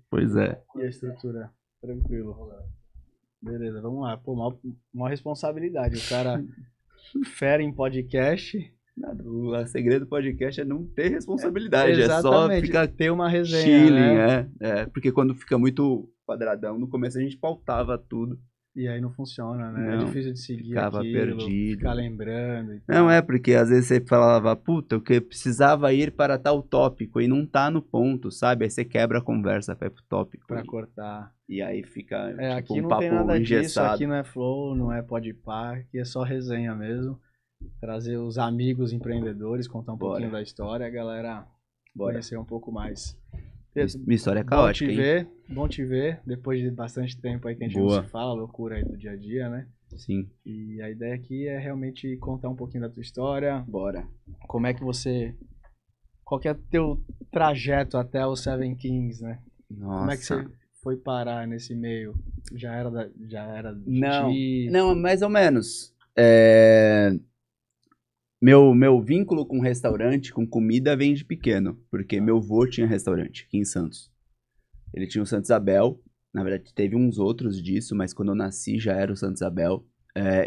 Pois é. E a estrutura? Tranquilo. Beleza, vamos lá. Pô, uma responsabilidade. O cara fera em podcast. Nada, o segredo do podcast é não ter responsabilidade, é só Exatamente. ficar Ter uma resenha, chilling, né? porque quando fica muito quadradão, no começo a gente pautava tudo, E aí não funciona, né? É não, difícil de seguir ficava aquilo, perdido. ficar lembrando e Não tal. porque às vezes você falava, puta, o que precisava ir para tal tópico e não tá no ponto, sabe? Aí você quebra a conversa, vai pro tópico Pra cortar. e aí fica É, tipo aqui um não tem papo nada disso, aqui engessado. não é flow, não é podpar, aqui é só resenha mesmo. Trazer os amigos empreendedores, contar um pouquinho Bora, da história, a galera bora. conhecer um pouco mais. Pedro, Minha história é bom te caótica, hein? ver, bom te ver, depois de bastante tempo aí que a gente não se Boa, fala, loucura aí do dia a dia, né? sim, E a ideia aqui é realmente contar um pouquinho da tua história, bora. como é que você, qual que é o teu trajeto até o Seven Kings, né? Como é que Nossa. você foi parar nesse meio? Já era Não, jiu-jitsu? não, mais ou menos. Meu vínculo com restaurante, com comida, vem de pequeno, porque meu avô tinha restaurante aqui em Santos. Ele tinha o Santa Isabel, na verdade teve uns outros disso, mas quando eu nasci já era o Santa Isabel.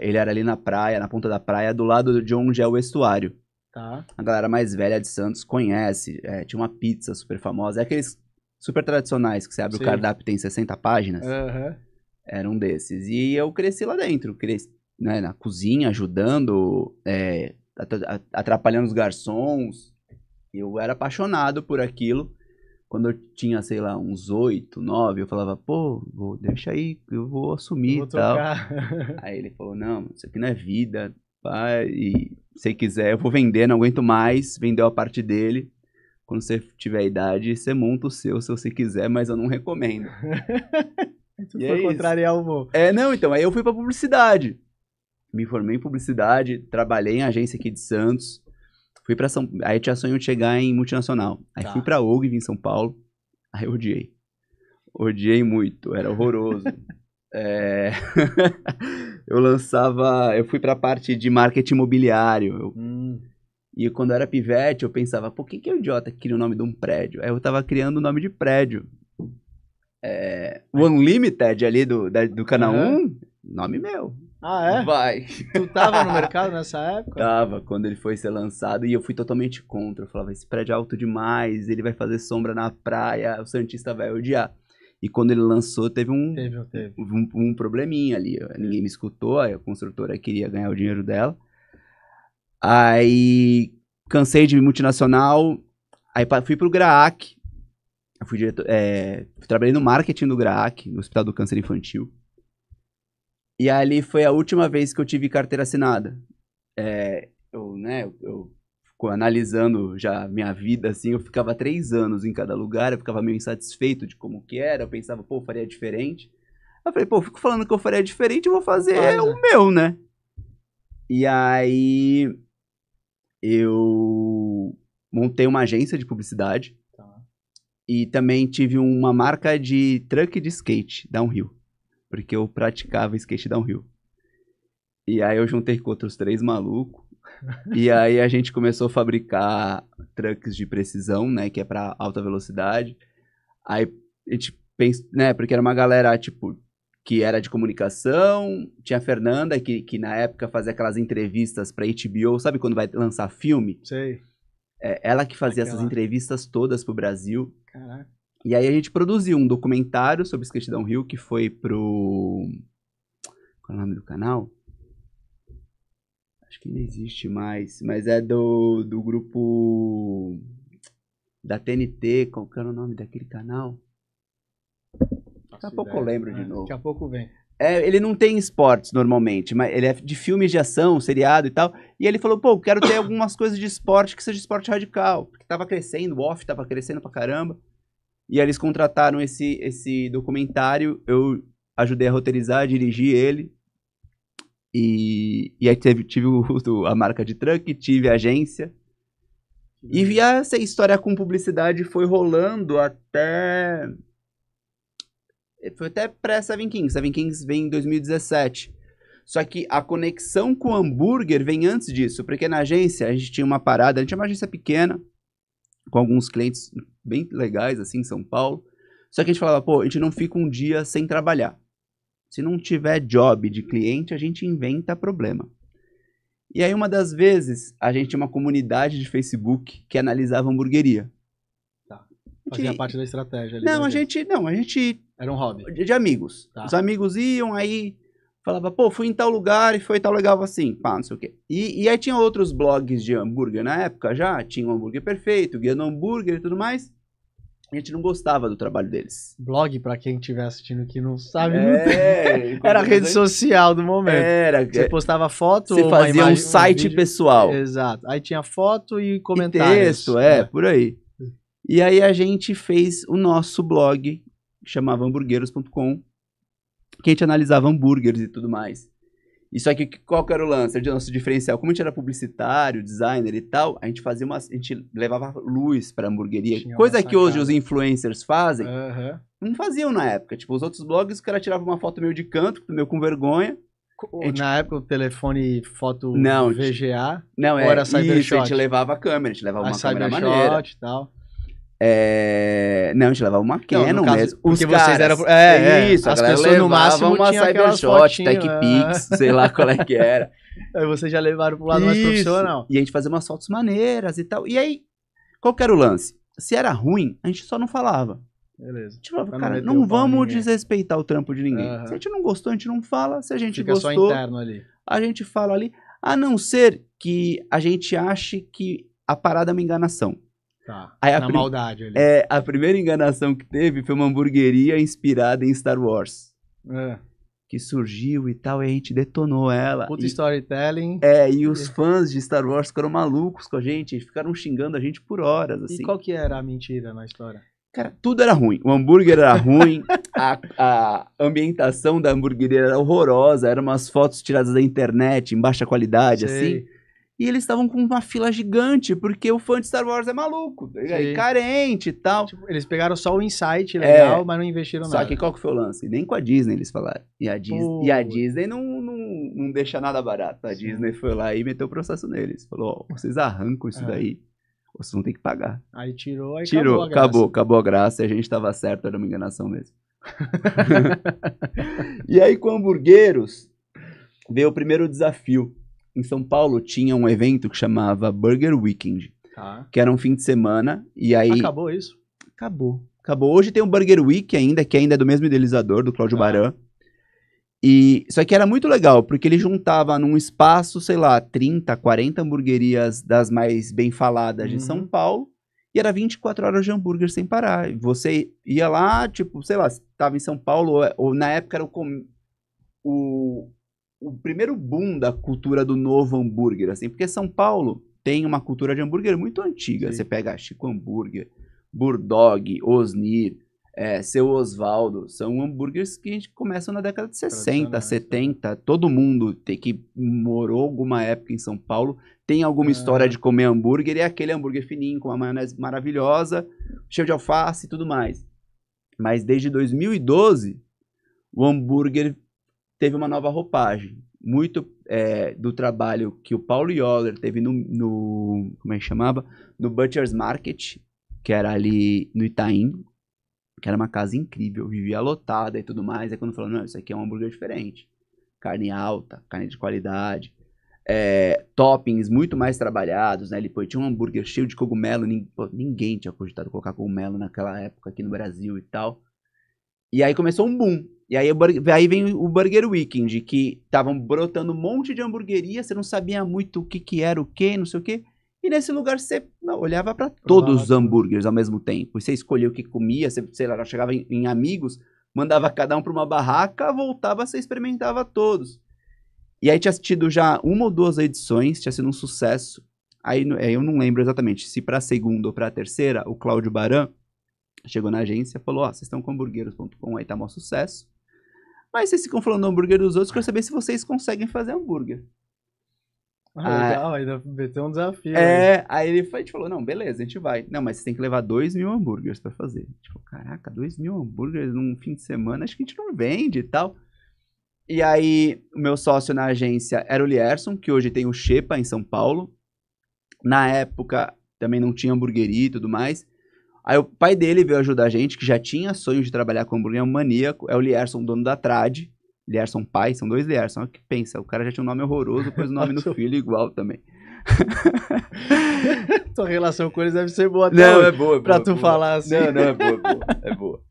Ele era ali na praia, na ponta da praia, do lado de onde é o estuário. Tá, A galera mais velha de Santos conhece, tinha uma pizza super famosa, é aqueles super tradicionais que você abre o sei. cardápio e tem 60 páginas. Aham. Era um desses. E eu cresci lá dentro, cresci, né, na cozinha, ajudando, atrapalhando os garçons. Eu era apaixonado por aquilo. Quando eu tinha, sei lá, uns 8, 9, eu falava, pô, deixa aí, eu vou Eu assumir vou e tal. tocar. Aí ele falou, não, isso aqui não é vida, pá, e se quiser, eu vou vender, não aguento mais. Vendeu a parte dele. Quando você tiver idade, você monta o seu, se você quiser, mas eu não recomendo. Aí tu E foi é isso. contrariar o vô. Não, então, aí eu fui pra publicidade. Me formei em publicidade, trabalhei em agência aqui de Santos. Fui pra São... Aí tinha sonho de chegar em multinacional. Aí fui Tá. pra OGV em São Paulo. Aí eu odiei. Odiei muito, era horroroso. É... eu fui pra parte de marketing imobiliário. Hum, E quando eu era pivete, eu pensava, pô, quem que é o idiota que cria o nome de um prédio? Aí eu tava criando o nome de prédio. O Unlimited ali do Canal aham. 1, nome meu. Ah, é? Vai. Tu tava no mercado nessa época? Tava, quando ele foi ser lançado, e eu fui totalmente contra. Eu falava, esse prédio é alto demais, ele vai fazer sombra na praia, o Santista vai odiar. E quando ele lançou, teve Teve. um probleminha ali. Ninguém me escutou, aí a construtora queria ganhar o dinheiro dela. Aí cansei de multinacional, aí fui pro GRAAC. Eu fui diretor, trabalhei no marketing do GRAAC, no Hospital do Câncer Infantil. E ali foi a última vez que eu tive carteira assinada. Eu fico analisando já minha vida, assim, eu ficava 3 anos em cada lugar, eu ficava meio insatisfeito de como que era, eu pensava, pô, eu faria diferente. Eu falei, pô, eu fico falando que eu faria diferente, eu vou Então fazer faz, o né? meu, né? E aí eu montei uma agência de publicidade Tá. e também tive uma marca de truck de skate, downhill, porque eu praticava skate downhill. E aí eu juntei com outros 3 malucos. E aí a gente começou a fabricar trucks de precisão, né? Que é pra alta velocidade. Aí a gente pensa, né? Porque era uma galera, tipo, que era de comunicação. Tinha a Fernanda, que na época fazia aquelas entrevistas pra HBO. Sabe quando vai lançar filme? Sei. Ela que fazia essas Aquela. entrevistas todas pro Brasil. Caraca. E aí a gente produziu um documentário sobre skate downhill que foi pro... Qual é o nome do canal? Acho que não existe mais, mas é do grupo da TNT, qual que era o nome daquele canal? Daqui a Faço pouco eu ideia. lembro de Daqui novo. a pouco vem. Ele não tem esportes normalmente, mas ele é de filmes de ação, seriado e tal. E ele falou, pô, quero ter algumas coisas de esporte que seja esporte radical. Porque tava crescendo, o off tava crescendo pra caramba. E aí eles contrataram esse documentário, eu ajudei a roteirizar, dirigir ele. E aí tive a marca de truck, tive a agência. E essa história com publicidade foi rolando até... Foi até pré-Seven Kings. Seven Kings vem em 2017. Só que a conexão com o hambúrguer vem antes disso. Porque na agência a gente tinha uma parada. A gente tinha uma agência pequena, com alguns clientes bem legais, assim, em São Paulo. Só que a gente falava, pô, a gente não fica um dia sem trabalhar. Se não tiver job de cliente, a gente inventa problema. E aí, uma das vezes, a gente tinha uma comunidade de Facebook que analisava hamburgueria. Tá. Fazia parte da estratégia ali. Não, a gente... Era um hobby. De amigos. Tá. Os amigos iam, aí falava, pô, fui em tal lugar e foi tal legal assim, pá, não sei o quê. E aí tinha outros blogs de hambúrguer na época já, tinha o Hambúrguer Perfeito, Guia do Hambúrguer e tudo mais. A gente não gostava do trabalho deles. Blog, pra quem estiver assistindo aqui não sabe, Era a rede social do momento. Era. Você postava foto, Você fazia imagem, um site vídeo. pessoal. Exato. Aí tinha foto e E comentários. texto, por aí. E aí a gente fez o nosso blog, que chamava hamburgueros.com, que a gente analisava hambúrgueres e tudo mais. E só que qual que era o lance? O nosso diferencial, como a gente era publicitário, designer e tal, a gente levava luz pra hamburgueria. Tinha Coisa uma que hoje sacada. os influencers fazem, Aham. não faziam na época. Tipo, os outros blogs, o cara tirava uma foto meio de canto, meio com vergonha. Na época o telefone foto Não, VGA, Não, Ou era isso, a Cybershot? gente levava a câmera, a gente levava a uma câmera maneira. Cybershot e tal. Não, a gente levava uma Canon no caso, mesmo. porque vocês eram... Isso, as a galera pessoas no máximo uma tinham aquelas Cybershot, fotinhas, TechPix, sei lá qual é que era. Aí vocês já levaram pro lado mais Isso. profissional. E a gente fazia umas fotos maneiras e tal. E aí, qual que era o lance? Se era ruim, a gente só não falava. Beleza. A gente falava, Pra não cara, meter não o pau em vamos ninguém. desrespeitar o trampo de ninguém. Aham. Se a gente não gostou, a gente não fala. Se a gente Fica só gostou, interno ali. a gente fala ali. A não ser que a gente ache que a parada é uma enganação. Tá. Aí a Na prim- maldade ali. A primeira enganação que teve foi uma hamburgueria inspirada em Star Wars. É. Que surgiu e tal, e a gente detonou ela. Puta E, storytelling. e os fãs de Star Wars ficaram malucos com a gente, ficaram xingando a gente por horas, assim. E qual que era a mentira na história? Cara, tudo era ruim. O hambúrguer era ruim, a ambientação da hamburgueria era horrorosa, eram umas fotos tiradas da internet, em baixa qualidade, Sei. assim. E eles estavam com uma fila gigante, porque o fã de Star Wars é maluco, tá ligado? Sim. E carente e tal. Tipo, eles pegaram só o insight legal, mas não investiram Só nada. que qual que foi o lance? Nem com a Disney eles falaram. E a Disney não deixa nada barato. A Sim. Disney foi lá e meteu o processo neles. Falou, ó, vocês arrancam isso daí, vocês vão ter que pagar. Aí tirou, aí Tirou, acabou acabou a graça e a gente tava certo, era uma enganação mesmo. E aí com Hamburgueros veio o primeiro desafio. Em São Paulo tinha um evento que chamava Burger Weekend, Tá. que era um fim de semana, e aí... Acabou isso? Acabou. Hoje tem o Burger Week ainda, que ainda é do mesmo idealizador, do Cláudio Baran. E só que era muito legal, porque ele juntava num espaço, sei lá, 30, 40 hamburguerias das mais bem faladas de São Paulo, e era 24 horas de hambúrguer sem parar. E você ia lá, tipo, sei lá, estava em São Paulo, ou na época era o primeiro boom da cultura do novo hambúrguer, assim, porque São Paulo tem uma cultura de hambúrguer muito antiga. Sim. Você pega Chico Hambúrguer, Burdog, Osnir, Seu Osvaldo, são hambúrgueres que a gente começa na década de 60, Tradicionais, 70, todo mundo que morou alguma época em São Paulo tem alguma história de comer hambúrguer, e é aquele hambúrguer fininho, com uma maionese maravilhosa, cheio de alface e tudo mais. Mas desde 2012, o hambúrguer teve uma nova roupagem. Muito do trabalho que o Paulo Yoller teve no como é que chamava? No Butcher's Market, que era ali no Itaim, que era uma casa incrível, vivia lotada e tudo mais. Aí quando falou, não, isso aqui é um hambúrguer diferente. Carne alta, carne de qualidade, toppings muito mais trabalhados, né? Ele tinha um hambúrguer cheio de cogumelo, ninguém tinha cogitado colocar cogumelo naquela época aqui no Brasil e tal. E aí começou um boom. E aí vem o Burger Weekend, que estavam brotando um monte de hamburgueria, você não sabia muito o que era o que, não sei o que. E nesse lugar você olhava para todos os hambúrgueres ao mesmo tempo. Você escolhia o que comia, você, sei lá, chegava em amigos, mandava cada um para uma barraca, voltava, você experimentava todos. E aí tinha tido já uma ou duas edições, tinha sido um sucesso. Aí eu não lembro exatamente se para a segunda ou para a terceira, o Cláudio Baran chegou na agência e falou, vocês estão com hamburgueros.com, aí tá maior sucesso. Mas vocês ficam falando do hambúrguer dos outros, quero saber se vocês conseguem fazer hambúrguer. Legal, ainda meteu um desafio. Aí a gente falou, não, beleza, a gente vai. Não, mas você tem que levar 2.000 hambúrgueres pra fazer. Tipo, caraca, 2.000 hambúrgueres num fim de semana, acho que a gente não vende e tal. E aí, o meu sócio na agência era o Lierson, que hoje tem o Xepa em São Paulo. Na época, também não tinha hamburgueria e tudo mais. Aí o pai dele veio ajudar a gente, que já tinha sonho de trabalhar com hambúrguer, é um maníaco, é o Lierson, dono da Trad. Lierson pai, são 2 Lierson, olha que pensa, o cara já tinha um nome horroroso, pôs o nome no filho igual também. Tua relação com eles deve ser boa até Não, hoje, é boa, pra boa, tu boa. falar assim. Não, é boa, é boa.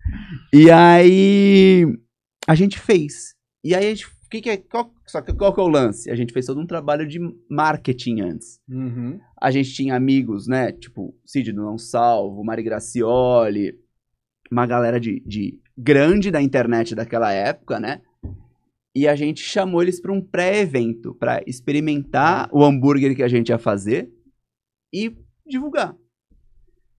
E aí, a gente fez. E aí, qual que é o lance? A gente fez todo um trabalho de marketing antes. Uhum. A gente tinha amigos, né? Tipo, Cid do Não Salvo, Mari Gracioli, uma galera de grande da internet daquela época, né? E a gente chamou eles para um pré-evento, para experimentar o hambúrguer que a gente ia fazer e divulgar.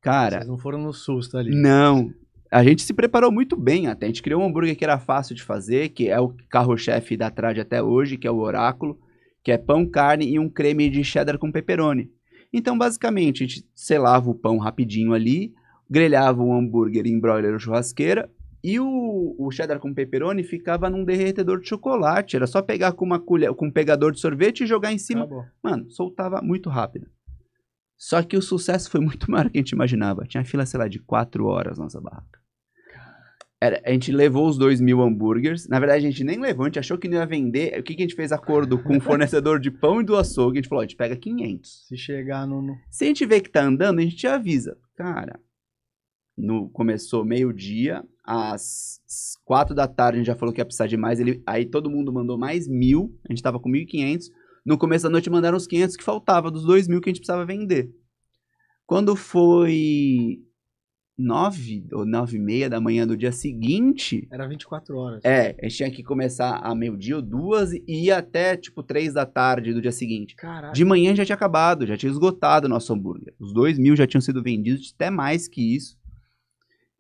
Cara, Vocês não foram no susto ali. não. A gente se preparou muito bem até. A gente criou um hambúrguer que era fácil de fazer, que é o carro-chefe da Trad até hoje, que é o Oráculo, que é pão, carne e um creme de cheddar com pepperoni. Então, basicamente, a gente selava o pão rapidinho ali, grelhava o hambúrguer em broiler ou churrasqueira, e o cheddar com pepperoni ficava num derretedor de chocolate. Era só pegar com uma colher, com um pegador de sorvete e jogar em cima. Acabou. Mano, soltava muito rápido. Só que o sucesso foi muito maior do que a gente imaginava. Tinha fila, sei lá, de 4 horas na nossa barraca. A gente levou os 2.000 hambúrgueres. Na verdade, a gente nem levou, a gente achou que não ia vender. O que a gente fez acordo com o fornecedor de pão e do açougue? A gente falou, a gente pega 500. Se chegar no... Se a gente vê que tá andando, a gente te avisa. Cara, começou meio-dia, às 4 da tarde a gente já falou que ia precisar de mais. Aí todo mundo mandou mais 1.000, a gente tava com 1.500. No começo da noite mandaram os 500 que faltava, dos 2.000 que a gente precisava vender. Quando foi 9 ou 9h30 da manhã do dia seguinte... Era 24 horas. a gente tinha que começar a meio-dia ou 2 e ir até, tipo, 3 da tarde do dia seguinte. Caraca. De manhã já tinha acabado, já tinha esgotado o nosso hambúrguer. Os 2.000 já tinham sido vendidos, até mais que isso.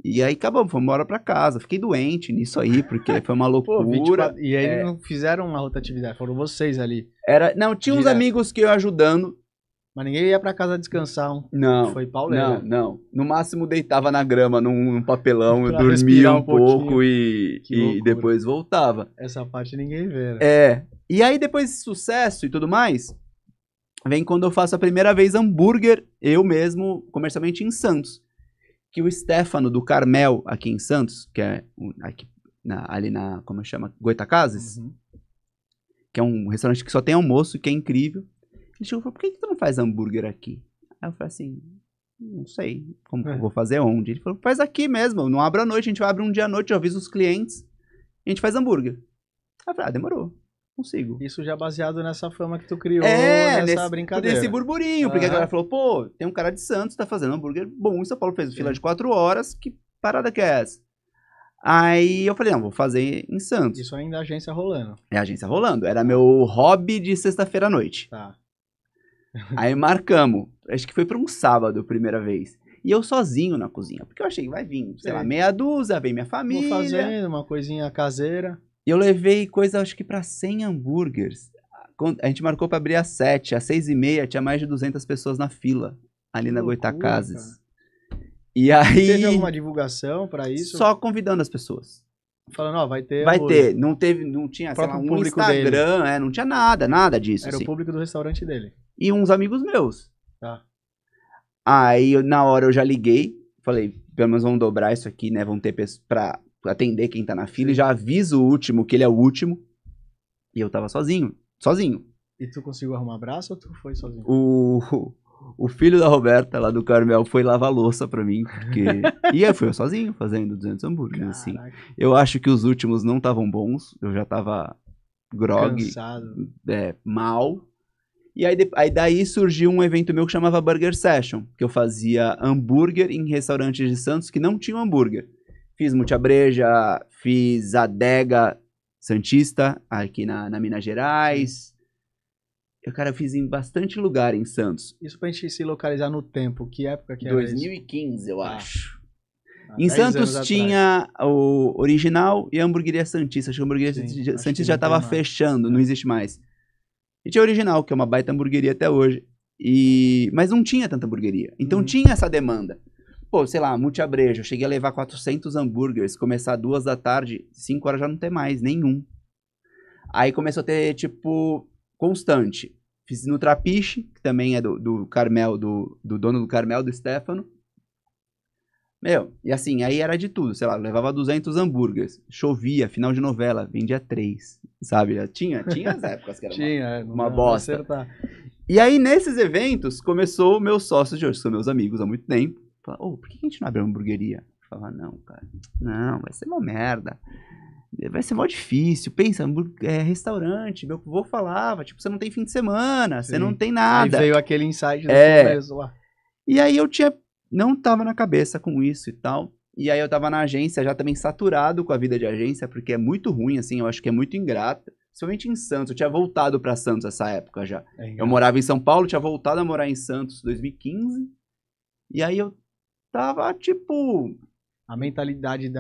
E aí acabamos, fomos embora pra casa. Fiquei doente nisso aí, porque foi uma loucura. Pô, 24... E aí não fizeram uma rotatividade, foram vocês ali. Não, tinha uns Direto. amigos que iam ajudando. Mas ninguém ia pra casa descansar. Não, Foi pauleira. não. No máximo deitava na grama, num papelão, Pra dormia respirar um um pouquinho. pouco e loucura. depois voltava. Essa parte ninguém vê, né? E aí depois desse sucesso e tudo mais, vem quando eu faço a primeira vez hambúrguer, eu mesmo, comercialmente em Santos. Que o Stefano do Carmel, aqui em Santos, que é aqui, ali na, como chama? Goitacazes, que é um restaurante que só tem almoço, que é incrível. Ele chegou e falou, por que tu não faz hambúrguer aqui? Aí eu falei assim, não sei como que eu vou fazer onde. Ele falou, faz aqui mesmo, não abre à noite, a gente vai abrir um dia à noite, eu aviso os clientes, e a gente faz hambúrguer. Aí eu falei, demorou, consigo. Isso já baseado nessa fama que tu criou, nessa brincadeira. Nesse burburinho, porque a galera falou, pô, tem um cara de Santos, tá fazendo hambúrguer bom em São Paulo, fez fila de 4 horas, que parada que é essa? Aí eu falei, não, vou fazer em Santos. Isso ainda é agência rolando. É a agência rolando, era meu hobby de sexta-feira à noite. Tá. Aí marcamos, acho que foi pra um sábado a primeira vez. E eu sozinho na cozinha, porque eu achei que vai vir, sei lá, meia dúzia, vem minha família. Vou fazendo uma coisinha caseira. E eu levei coisa, acho que pra 100 hambúrgueres. A gente marcou pra abrir às 7, às 6h30 tinha mais de 200 pessoas na fila, ali na Goitacazes. E aí... Teve alguma divulgação pra isso? Só convidando as pessoas. Falando, ó, vai ter. Vai ter, não tinha, sei lá, um público Instagram, não tinha nada disso. Era assim. o público do restaurante dele. E uns amigos meus. Tá. Aí, na hora, eu já liguei, falei, pelo menos vamos dobrar isso aqui, né, vão ter pessoas pra atender quem tá na fila, e já aviso o último, que ele é o último. E eu tava sozinho. E tu conseguiu arrumar abraço ou tu foi sozinho? O filho da Roberta, lá do Carmel, foi lavar louça pra mim, porque... E aí fui eu sozinho, fazendo 200 hambúrgueres, assim. Eu acho que os últimos não estavam bons, eu já tava grog, cansado, mal. E aí daí surgiu um evento meu que chamava Burger Session, que eu fazia hambúrguer em restaurantes de Santos que não tinham hambúrguer. Fiz Multiabreja, fiz Adega Santista, aqui na Minas Gerais. Eu fiz em bastante lugar em Santos. Isso pra gente se localizar no tempo, que época que era 2015, isso? Eu acho. Em 10 Santos anos tinha o Original e a Hamburgueria Santista. Acho que a Hamburgueria Santista já tava fechando, não existe mais. E tinha a Original, que é uma baita hamburgueria até hoje. Mas não tinha tanta hamburgueria. Então tinha essa demanda. Pô, sei lá, Multiabreja, eu cheguei a levar 400 hambúrgueres, começar 2 da tarde, 5 horas já não tem mais, nenhum. Aí começou a ter, tipo, constante. Fiz no Trapiche, que também é do Carmel, do dono do Carmel, do Stefano. Meu, e assim, aí era de tudo, sei lá, levava 200 hambúrgueres, chovia, final de novela, vendia 3, sabe? Tinha as épocas que era uma bosta. Acertar. E aí, nesses eventos, começou meus sócios de hoje, que são meus amigos há muito tempo, falaram, por que a gente não abre uma hamburgueria? Eu falava, não, cara, não, vai ser uma merda. Vai ser mó difícil, pensa, restaurante, meu avô falava, tipo, você não tem fim de semana, você não tem nada. Aí veio aquele insight do começo lá. E aí eu não tava na cabeça com isso e tal, e aí eu tava na agência já também saturado com a vida de agência, porque é muito ruim, assim, eu acho que é muito ingrata, principalmente em Santos, eu tinha voltado pra Santos essa época já. Eu morava em São Paulo, tinha voltado a morar em Santos em 2015, e aí eu tava, tipo... A mentalidade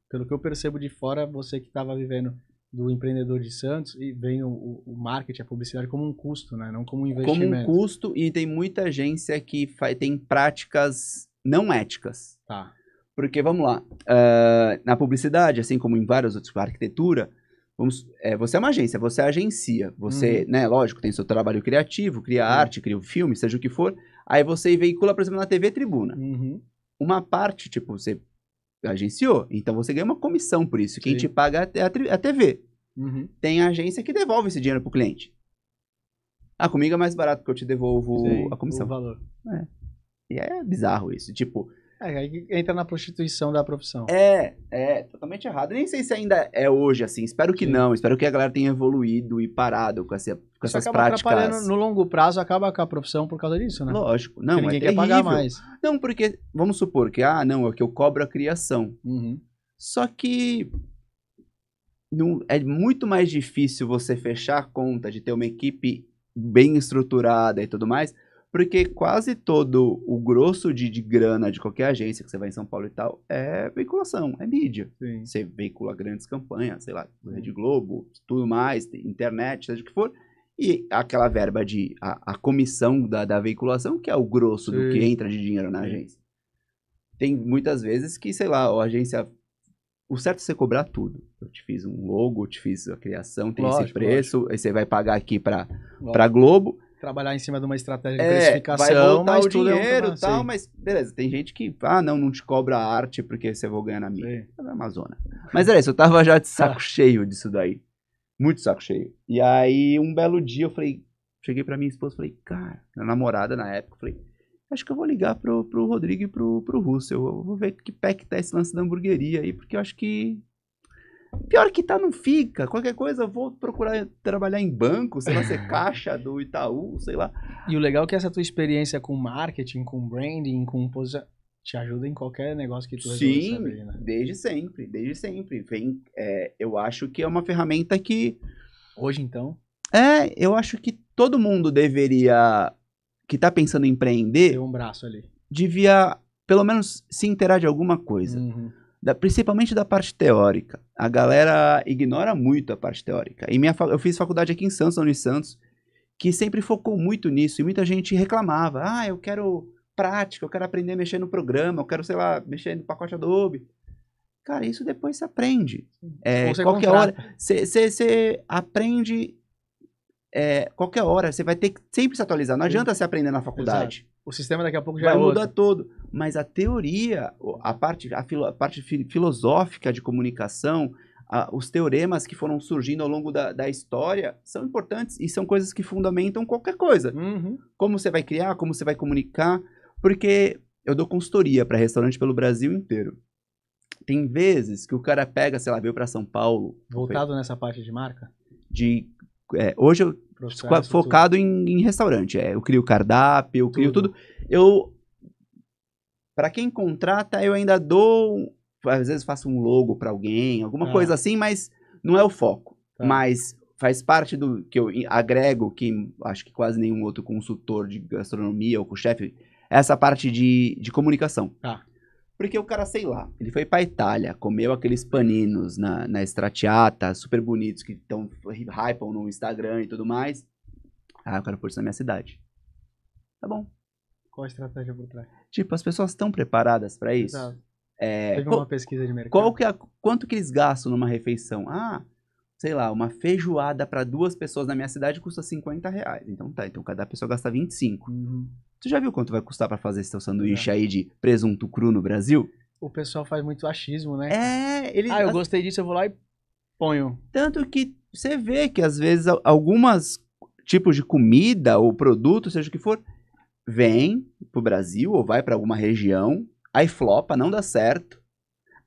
pelo que eu percebo de fora, você que estava vivendo do empreendedor de Santos, e vem o marketing, a publicidade como um custo, né? Não como um investimento. Como um custo, e tem muita agência que tem práticas não éticas. Tá. Porque, vamos lá, na publicidade, assim como em vários outros, arquitetura, você é uma agência, você agencia. Você, né, lógico, tem seu trabalho criativo, cria arte, cria um filme, seja o que for. Aí você veicula, por exemplo, na TV Tribuna. Uma parte, tipo, você agenciou, então você ganha uma comissão por isso. Quem te paga é a TV. Tem agência que devolve esse dinheiro pro cliente. Ah, comigo é mais barato porque eu te devolvo a comissão. O valor. E é bizarro isso, tipo... aí entra na prostituição da profissão. Totalmente errado. Nem sei se ainda é hoje assim, espero que não, espero que a galera tenha evoluído e parado com essas acaba práticas. Atrapalhando, no longo prazo acaba com a profissão por causa disso, né? Lógico, não, porque ninguém quer pagar mais. Não, porque, vamos supor que, não, é que eu cobro a criação. Só que é muito mais difícil você fechar a conta de ter uma equipe bem estruturada e tudo mais, porque quase todo o grosso de grana de qualquer agência que você vai em São Paulo e tal é veiculação, é mídia. Sim. Você veicula grandes campanhas, sei lá, Rede Globo, tudo mais, internet, seja o que for, e aquela verba a comissão da veiculação, que é o grosso do que entra de dinheiro na agência. Tem muitas vezes que, sei lá, a agência... O certo é você cobrar tudo. Eu te fiz um logo, eu te fiz a criação, tem esse preço, aí você vai pagar aqui pra Globo. Trabalhar em cima de uma estratégia de precificação, vai voltar mas o tudo dinheiro e tal, mas beleza, tem gente que, não te cobra a arte porque você vai ganhar na mídia. É na Amazônia. Mas era isso, eu tava já de saco cheio disso daí. Muito saco cheio. E aí, um belo dia, eu falei, cheguei pra minha esposa, falei, cara, minha namorada na época, falei, acho que eu vou ligar pro Rodrigo e pro Russell, eu vou ver que pé que tá esse lance da hamburgueria aí, porque eu acho que... Pior que tá, não fica. Qualquer coisa, eu vou procurar trabalhar em banco, sei lá, ser caixa do Itaú, sei lá. E o legal é que essa tua experiência com marketing, com branding, com posição, te ajuda em qualquer negócio que tu resolva saber, né? Desde sempre. Eu acho que é uma ferramenta que... Hoje, então? Eu acho que todo mundo deveria... Que tá pensando em empreender... Ter um braço ali. Devia, pelo menos, se inteirar de alguma coisa. Principalmente da parte teórica. A galera ignora muito a parte teórica. Eu fiz faculdade aqui em Santos, na Unisantos, que sempre focou muito nisso. E muita gente reclamava. Eu quero prática, eu quero aprender a mexer no programa, eu quero, sei lá, mexer no pacote Adobe. Cara, isso depois você aprende. Qualquer hora. Você aprende... qualquer hora, você vai ter que sempre se atualizar. Não adianta você aprender na faculdade. Exato. O sistema daqui a pouco já vai mudar todo. Mas a teoria, a parte filosófica de comunicação, os teoremas que foram surgindo ao longo da história são importantes e são coisas que fundamentam qualquer coisa. Como você vai criar, como você vai comunicar. Porque eu dou consultoria para restaurante pelo Brasil inteiro. Tem vezes que o cara pega, sei lá, veio para São Paulo. Voltado nessa parte de marca? Hoje eu focado em restaurante. Eu crio cardápio, eu crio tudo. Para quem contrata, eu ainda dou... Às vezes faço um logo para alguém, alguma coisa assim, mas não é o foco. Mas faz parte do que eu agrego, que acho que quase nenhum outro consultor de gastronomia ou com chefe, essa parte de comunicação. Porque o cara, sei lá, ele foi pra Itália, comeu aqueles paninos na Stracciata, super bonitos, que hypam no Instagram e tudo mais. Eu quero pôr isso na minha cidade. Tá bom. Qual a estratégia por trás? Tipo, as pessoas estão preparadas pra isso? Exato. Teve uma pesquisa de mercado. Quanto que eles gastam numa refeição? Sei lá, uma feijoada pra 2 pessoas na minha cidade custa R$50. Então cada pessoa gasta 25. Tu já viu quanto vai custar pra fazer esse teu sanduíche aí de presunto cru no Brasil? O pessoal faz muito achismo, né? Eles... Eu gostei disso, eu vou lá e ponho. Tanto que você vê que às vezes algumas tipos de comida ou produto, seja o que for, vem pro Brasil ou vai pra alguma região, aí flopa, não dá certo,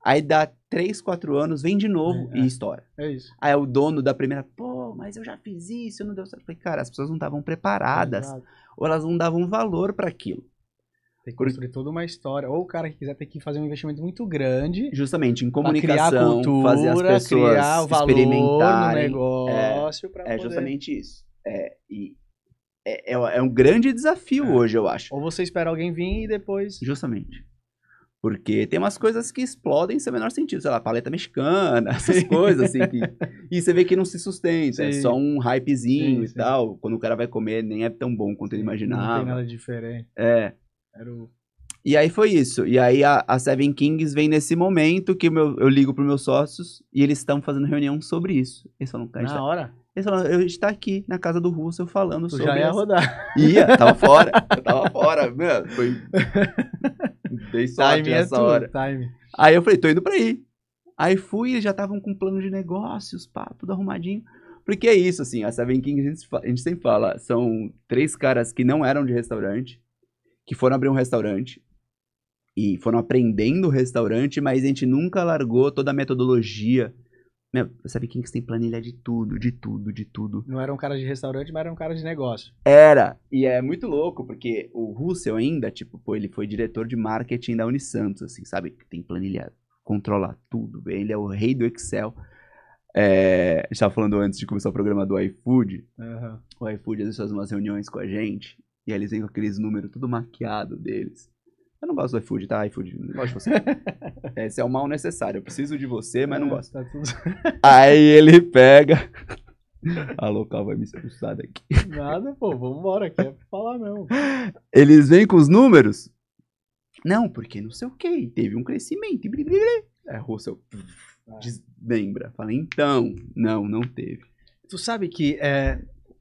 aí dá 3, 4 anos, vem de novo e estoura. É isso. Aí o dono da primeira, pô, mas eu já fiz isso, não deu certo. Eu falei, cara, as pessoas não estavam preparadas, ou elas não davam valor pra aquilo. Tem que construir toda uma história. Ou o cara que quiser ter que fazer um investimento muito grande. Justamente, em Criar comunicação, cultura, fazer as pessoas criar o valor experimentarem. no negócio pra É poder... justamente isso. É um grande desafio hoje, eu acho. Ou você espera alguém vir e depois... Justamente. Porque tem umas coisas que explodem sem o menor sentido. Sei lá, paleta mexicana, essas coisas assim. E você vê que não se sustenta. É só um hypezinho e tal. Quando o cara vai comer, nem é tão bom quanto ele imaginava. Não tem nada diferente. E aí foi isso. E aí a Seven Kings vem nesse momento que eu ligo pros meus sócios e eles estão fazendo reunião sobre isso. Eles falam, Na hora? Eles falam, eu estou aqui na casa do Russell falando sobre... Tu já ia rodar. Tava fora. Eu tava fora. Meu, foi... Dei sorte nessa hora. Aí eu falei, tô indo pra aí. Aí fui, eles já estavam com plano de negócios, pá, tudo arrumadinho. Porque é isso, assim, a Seven Kings, a gente sempre fala, são 3 caras que não eram de restaurante, que foram abrir um restaurante, e foram aprendendo o restaurante, mas a gente nunca largou toda a metodologia. Meu, a Seven Kings tem planilha de tudo, de tudo, de tudo. Não era um cara de restaurante, mas era um cara de negócio. Era, e é muito louco, porque o Russell ainda, tipo, pô, ele foi diretor de marketing da Unisantos, assim, sabe? Tem planilha, controla tudo, ele é o rei do Excel. A gente tava falando antes de começar o programa do iFood. O iFood às vezes faz umas reuniões com a gente, e aí eles vêm com aqueles números tudo maquiado deles. Eu não gosto do iFood, tá? iFood, não gosto de você. Esse é o mal necessário. Eu preciso de você, mas não gosto. Tá tudo... Aí ele pega... A local vai me expulsar daqui. Nada, pô. Vambora, aqui é pra falar mesmo. Eles vêm com os números? Não, porque não sei o que. Teve um crescimento. Aí o Russell desmembra. Fala, então, não teve. Tu sabe que...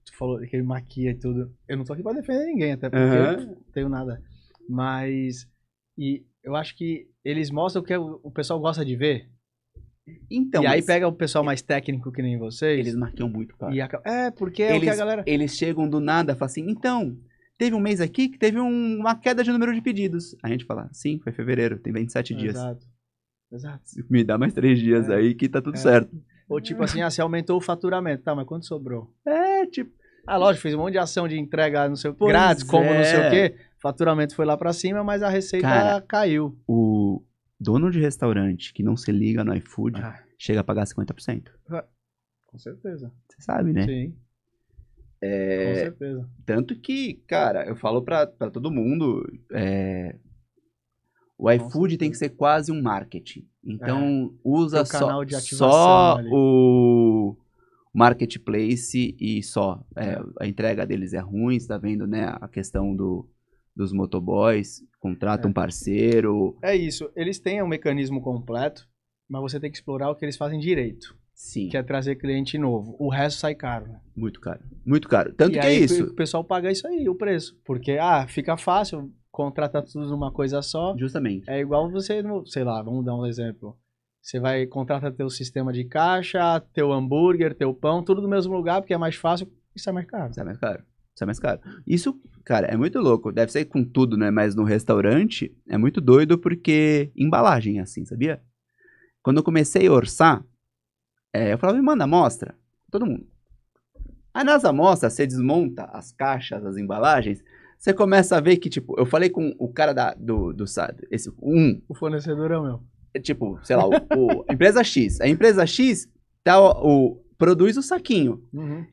Tu falou que ele maquia e tudo. Eu não tô aqui pra defender ninguém, até porque eu não tenho nada. Mas... E eu acho que eles mostram o que o pessoal gosta de ver. Então, e aí pega o pessoal mais técnico que nem vocês. Eles maquiam muito, cara. Porque é o que a galera... Eles chegam do nada e falam assim, então, teve um mês aqui que teve uma queda de número de pedidos. A gente fala, sim, foi fevereiro, tem 27 dias. Exato. Me dá mais 3 dias aí que tá tudo certo. Ou tipo assim, você aumentou o faturamento. Tá, mas quanto sobrou? Tipo... lógico, fez um monte de ação de entrega, não sei o que, grátis, como não sei o quê. Faturamento foi lá pra cima, mas a receita caiu. O dono de restaurante que não se liga no iFood chega a pagar 50%. Com certeza. Você sabe, né? Sim. Com certeza. Tanto que, cara, eu falo pra todo mundo, o iFood tem que ser quase um marketing. Então, usa só o marketplace e só. A entrega deles é ruim, você tá vendo, né? A questão dos motoboys, contrata um parceiro. É isso, eles têm um mecanismo completo, mas você tem que explorar o que eles fazem direito. Sim. Que é trazer cliente novo. O resto sai caro, né? Muito caro. Muito caro. Tanto que é isso. O pessoal paga isso aí, o preço. Porque, fica fácil, contrata tudo numa coisa só. Justamente. É igual você, sei lá, vamos dar um exemplo. Você vai contratar teu sistema de caixa, teu hambúrguer, teu pão, tudo no mesmo lugar, porque é mais fácil e sai mais caro. Sai mais caro. Sai mais caro. Isso, cara, é muito louco. Deve ser com tudo, né? Mas no restaurante é muito doido porque embalagem é assim, sabia? Quando eu comecei a orçar, eu falava, me manda amostra. Todo mundo. Aí nas amostras, você desmonta as caixas, as embalagens, você começa a ver que, tipo, eu falei com o cara do SAD, o fornecedor é o meu. Tipo, sei lá, empresa X. A empresa X produz o saquinho.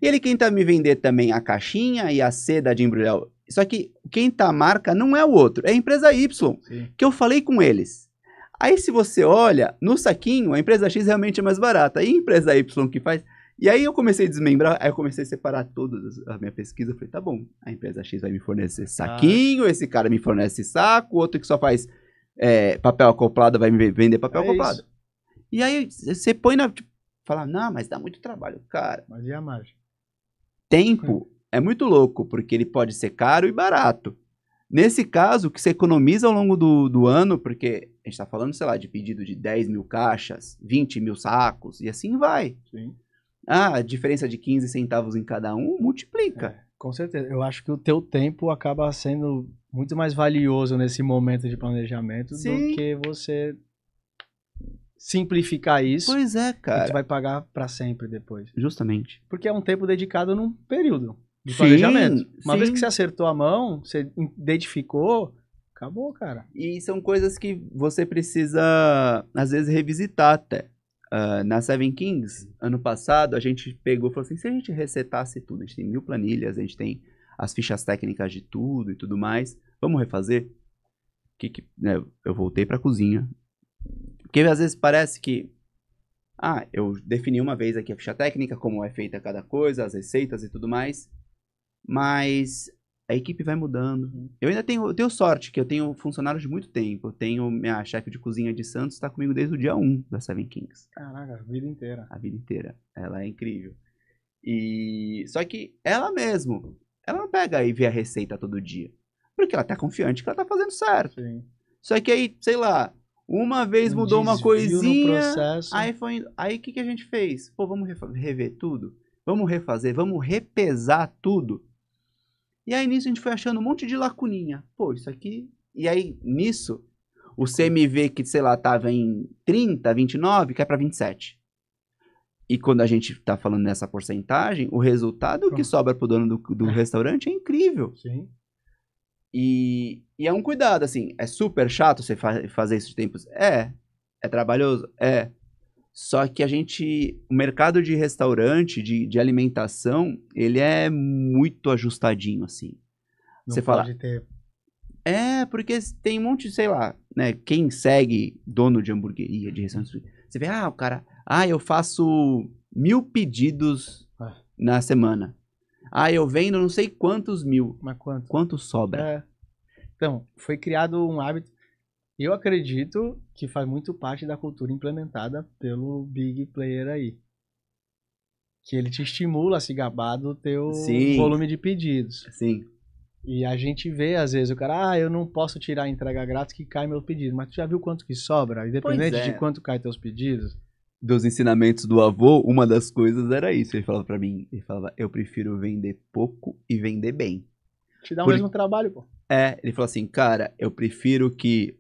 E ele quem tá me vender também a caixinha e a seda de embrulhar. Só que quem tá a marca não é o outro, é a empresa Y, que eu falei com eles. Aí se você olha, no saquinho, a empresa X realmente é mais barata. E a empresa Y que faz... E aí eu comecei a desmembrar, aí eu comecei a separar toda a minha pesquisa. Eu falei, tá bom, a empresa X vai me fornecer saquinho, esse cara me fornece saco, o outro que só faz papel acoplado vai me vender papel acoplado. Isso. E aí você põe na... Tipo, fala, não, mas dá muito trabalho, cara. Mas e a margem? Tempo é muito louco, porque ele pode ser caro e barato. Nesse caso, que você economiza ao longo do ano, porque a gente tá falando, sei lá, de pedido de 10 mil caixas, 20 mil sacos, e assim vai. Sim. Ah, a diferença de 15 centavos em cada um, multiplica. Com certeza. Eu acho que o teu tempo acaba sendo muito mais valioso nesse momento de planejamento Sim. do que você simplificar isso Pois é, e tu cara. vai pagar pra sempre depois. Justamente. Porque é um tempo dedicado num período de Sim, planejamento. Uma vez sim. que você acertou a mão, você identificou, acabou, cara. E são coisas que você precisa, às vezes, revisitar até. Na Seven Kings, ano passado, a gente pegou e falou assim, se a gente resetasse tudo, a gente tem 1000 planilhas, a gente tem as fichas técnicas de tudo e tudo mais, vamos refazer? Né, eu voltei pra cozinha. Porque às vezes parece que, eu defini uma vez aqui a ficha técnica, como é feita cada coisa, as receitas e tudo mais, mas a equipe vai mudando. Eu ainda tenho sorte, que eu tenho funcionários de muito tempo. Eu tenho minha chefe de cozinha de Santos, está comigo desde o dia 1 da Seven Kings. Caraca, a vida inteira. A vida inteira. Ela é incrível. Só que ela mesmo, ela não pega e vê a receita todo dia. Porque ela tá confiante que ela tá fazendo certo. Sim. Só que aí, sei lá, uma vez mudou uma desvio no coisinha, processo. aí o que a gente fez? Pô, vamos rever tudo? Vamos refazer, vamos repesar tudo? E aí, nisso, a gente foi achando um monte de lacuninha. Pô, isso aqui... E aí, nisso, o CMV que, sei lá, tava em 30, 29, cai pra 27. E quando a gente tá falando nessa porcentagem, o resultado que sobra pro dono do restaurante é incrível. Sim. E é um cuidado, assim. É super chato você fazer isso de tempos? É trabalhoso? É. Só que o mercado de restaurante, de alimentação, ele é muito ajustadinho, assim. Não Você pode fala, ter... porque tem um monte, sei lá, né? Quem segue dono de hamburgueria, de restaurante, você vê, o cara, eu faço 1000 pedidos na semana. Eu vendo não sei quantos mil. Mas quanto? Quanto sobra? Então, foi criado um hábito. Eu acredito que faz muito parte da cultura implementada pelo Big Player aí. Que ele te estimula a se gabar do teu volume de pedidos. Sim. E a gente vê, às vezes, o cara, eu não posso tirar a entrega grátis que cai meu pedido. Mas tu já viu quanto que sobra? Independente de quanto cai teus pedidos? Dos ensinamentos do avô, uma das coisas era isso. Ele falava pra mim, eu prefiro vender pouco e vender bem. Te dá o mesmo trabalho, pô. Ele falou assim, cara, eu prefiro que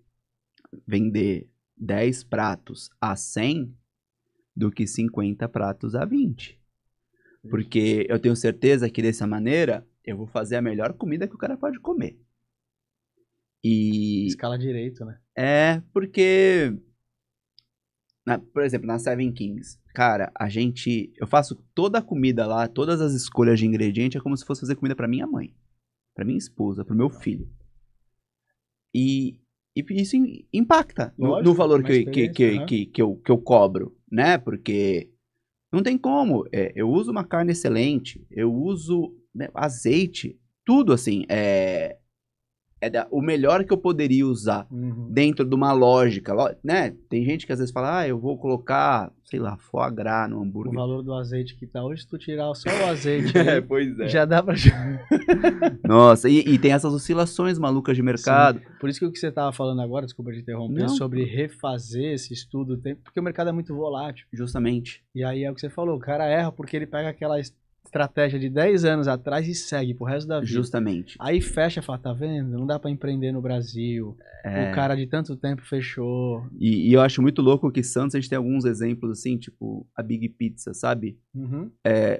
vender 10 pratos a 100 do que 50 pratos a 20. Porque eu tenho certeza que dessa maneira eu vou fazer a melhor comida que o cara pode comer. Escala direito, né? Porque, por exemplo, na Seven Kings, cara, eu faço toda a comida lá, todas as escolhas de ingrediente é como se fosse fazer comida pra minha mãe, pra minha esposa, pro meu filho. E isso impacta no valor que eu cobro, né? Porque não tem como. Eu uso uma carne excelente, eu uso azeite, tudo assim. O melhor que eu poderia usar dentro de uma lógica, né? Tem gente que às vezes fala, eu vou colocar, sei lá, foie gras no hambúrguer. O valor do azeite que tá hoje, se tu tirar só o azeite aí, pois é. já dá pra... Nossa, e tem essas oscilações malucas de mercado. Sim. Por isso que o que você tava falando agora, desculpa te interromper, sobre refazer esse estudo, porque o mercado é muito volátil. Justamente. E aí é o que você falou, o cara erra porque ele pega aquela estratégia de 10 anos atrás e segue pro resto da vida. Justamente. Aí fecha e fala, tá vendo? Não dá pra empreender no Brasil. O cara de tanto tempo fechou. E eu acho muito louco que Santos, a gente tem alguns exemplos assim, tipo a Big Pizza, sabe?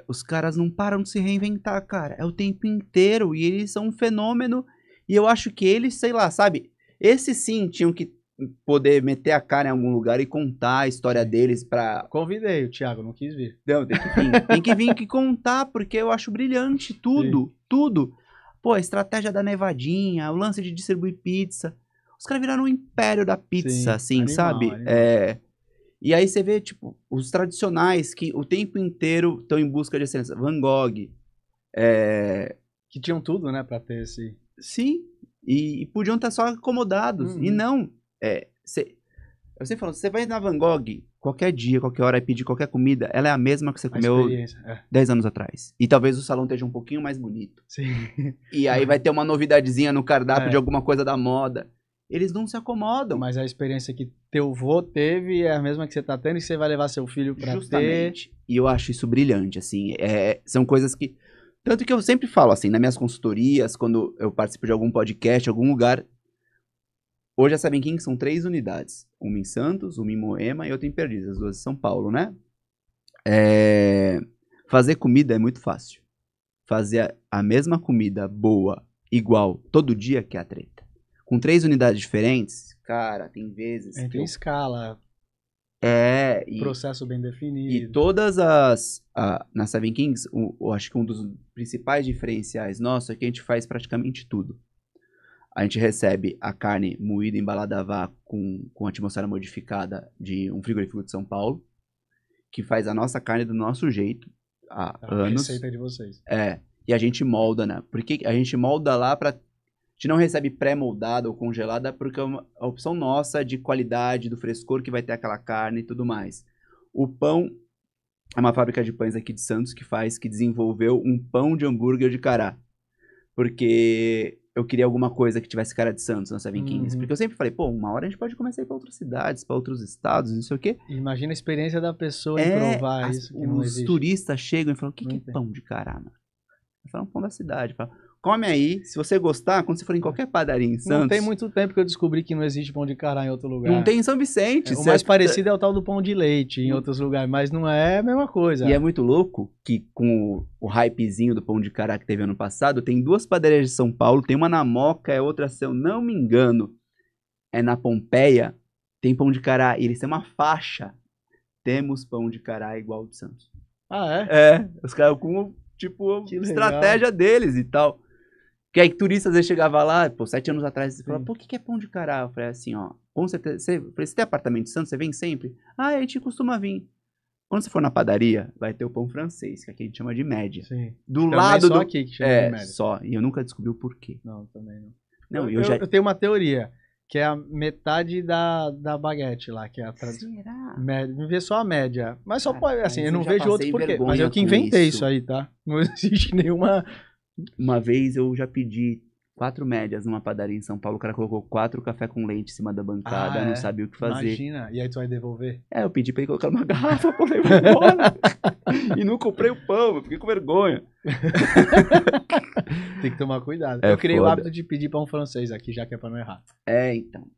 Os caras não param de se reinventar, cara. É o tempo inteiro e eles são um fenômeno. E eu acho que eles, sei lá, sabe? Esses sim tinham que poder meter a cara em algum lugar e contar a história deles pra... Convidei o Thiago, não quis vir. Não, tem que vir. Tem que vir aqui contar, porque eu acho brilhante tudo. Sim. Tudo. Pô, a estratégia da nevadinha, o lance de distribuir pizza. Os caras viraram um império da pizza, sim, assim, animal, sabe? Animal. E aí você vê, tipo, os tradicionais que o tempo inteiro estão em busca de excelência. Van Gogh. Que tinham tudo, né, pra ter esse... Sim. E podiam estar só acomodados. E não... Eu sempre falo, você vai na Van Gogh, qualquer dia, qualquer hora, e pedir qualquer comida, ela é a mesma que você A comeu experiência, 10 anos atrás. E talvez o salão esteja um pouquinho mais bonito. Sim. E aí vai ter uma novidadezinha no cardápio É. de alguma coisa da moda. Eles não se acomodam. Mas a experiência que teu vô teve é a mesma que você tá tendo e você vai levar seu filho pra ter. Justamente. E eu acho isso brilhante, assim. São coisas que... Tanto que eu sempre falo, assim, nas minhas consultorias, quando eu participo de algum podcast, algum lugar... Hoje a Seven Kings são 3 unidades. Uma em Santos, uma em Moema e outra em Perdizes. As 2 em São Paulo, né? Fazer comida é muito fácil. Fazer a mesma comida boa, igual, todo dia, que é a treta. Com 3 unidades diferentes, cara, tem vezes Tem escala, processo bem definido. E todas na Seven Kings, eu acho que um dos principais diferenciais nossos é que a gente faz praticamente tudo. A gente recebe a carne moída, embalada a vácuo com atmosfera modificada de um frigorífico de São Paulo, que faz a nossa carne do nosso jeito há anos. A receita de vocês. E a gente molda, né? Porque a gente molda lá pra... A gente não recebe pré-moldada ou congelada porque é a opção nossa de qualidade, do frescor que vai ter aquela carne e tudo mais. O pão é uma fábrica de pães aqui de Santos que desenvolveu um pão de hambúrguer de cará. Porque eu queria alguma coisa que tivesse cara de Santos na Seven Kings. Porque eu sempre falei, pô, uma hora a gente pode começar a ir pra outras cidades, pra outros estados, não sei o quê. Imagina a experiência da pessoa em provar isso que não existe. Os turistas chegam e falam, o que é pão de cará, mano? Eu falo, pão da cidade. Falo, come aí, se você gostar, quando você for em qualquer padaria em Santos... Não tem muito tempo que eu descobri que não existe pão de cará em outro lugar. Não tem em São Vicente. O mais parecido é o tal do pão de leite em outros lugares, mas não é a mesma coisa. E é muito louco que com o hypezinho do pão de cará que teve ano passado, tem 2 padarias de São Paulo, tem uma na Moca, é outra, se eu não me engano, é na Pompeia, tem pão de cará, e eles têm uma faixa. Temos pão de cará igual ao de Santos. Ah, é? Os caras com, tipo, Que estratégia deles e tal. Que aí turistas, às vezes, chegava lá, pô, 7 anos atrás, você falava, pô, o que é pão de cará? Eu falei assim, ó, com certeza, você tem apartamento de Santos, você vem sempre? Ah, a gente costuma vir. Quando você for na padaria, vai ter o pão francês, que aqui a gente chama de média. Sim. Do Também lado só do... aqui que chama de média. Só. E eu nunca descobri o porquê. Não, também não. Não, Eu tenho uma teoria, que é a metade da baguete lá, que é a Será? Me vê só a média. Mas só pode, assim, mas eu não já vejo outro passei porquê. vergonha Mas eu que com inventei isso. isso aí, tá? Não existe nenhuma... Uma vez eu já pedi 4 médias numa padaria em São Paulo, o cara colocou 4 café com leite em cima da bancada, não sabia o que fazer. Imagina, e aí tu vai devolver? Eu pedi pra ele colocar numa garrafa pra levar embora. E não comprei o pão, eu fiquei com vergonha. Tem que tomar cuidado. É Eu criei o foda. hábito de pedir pão francês aqui, já que é pra não errar. Então.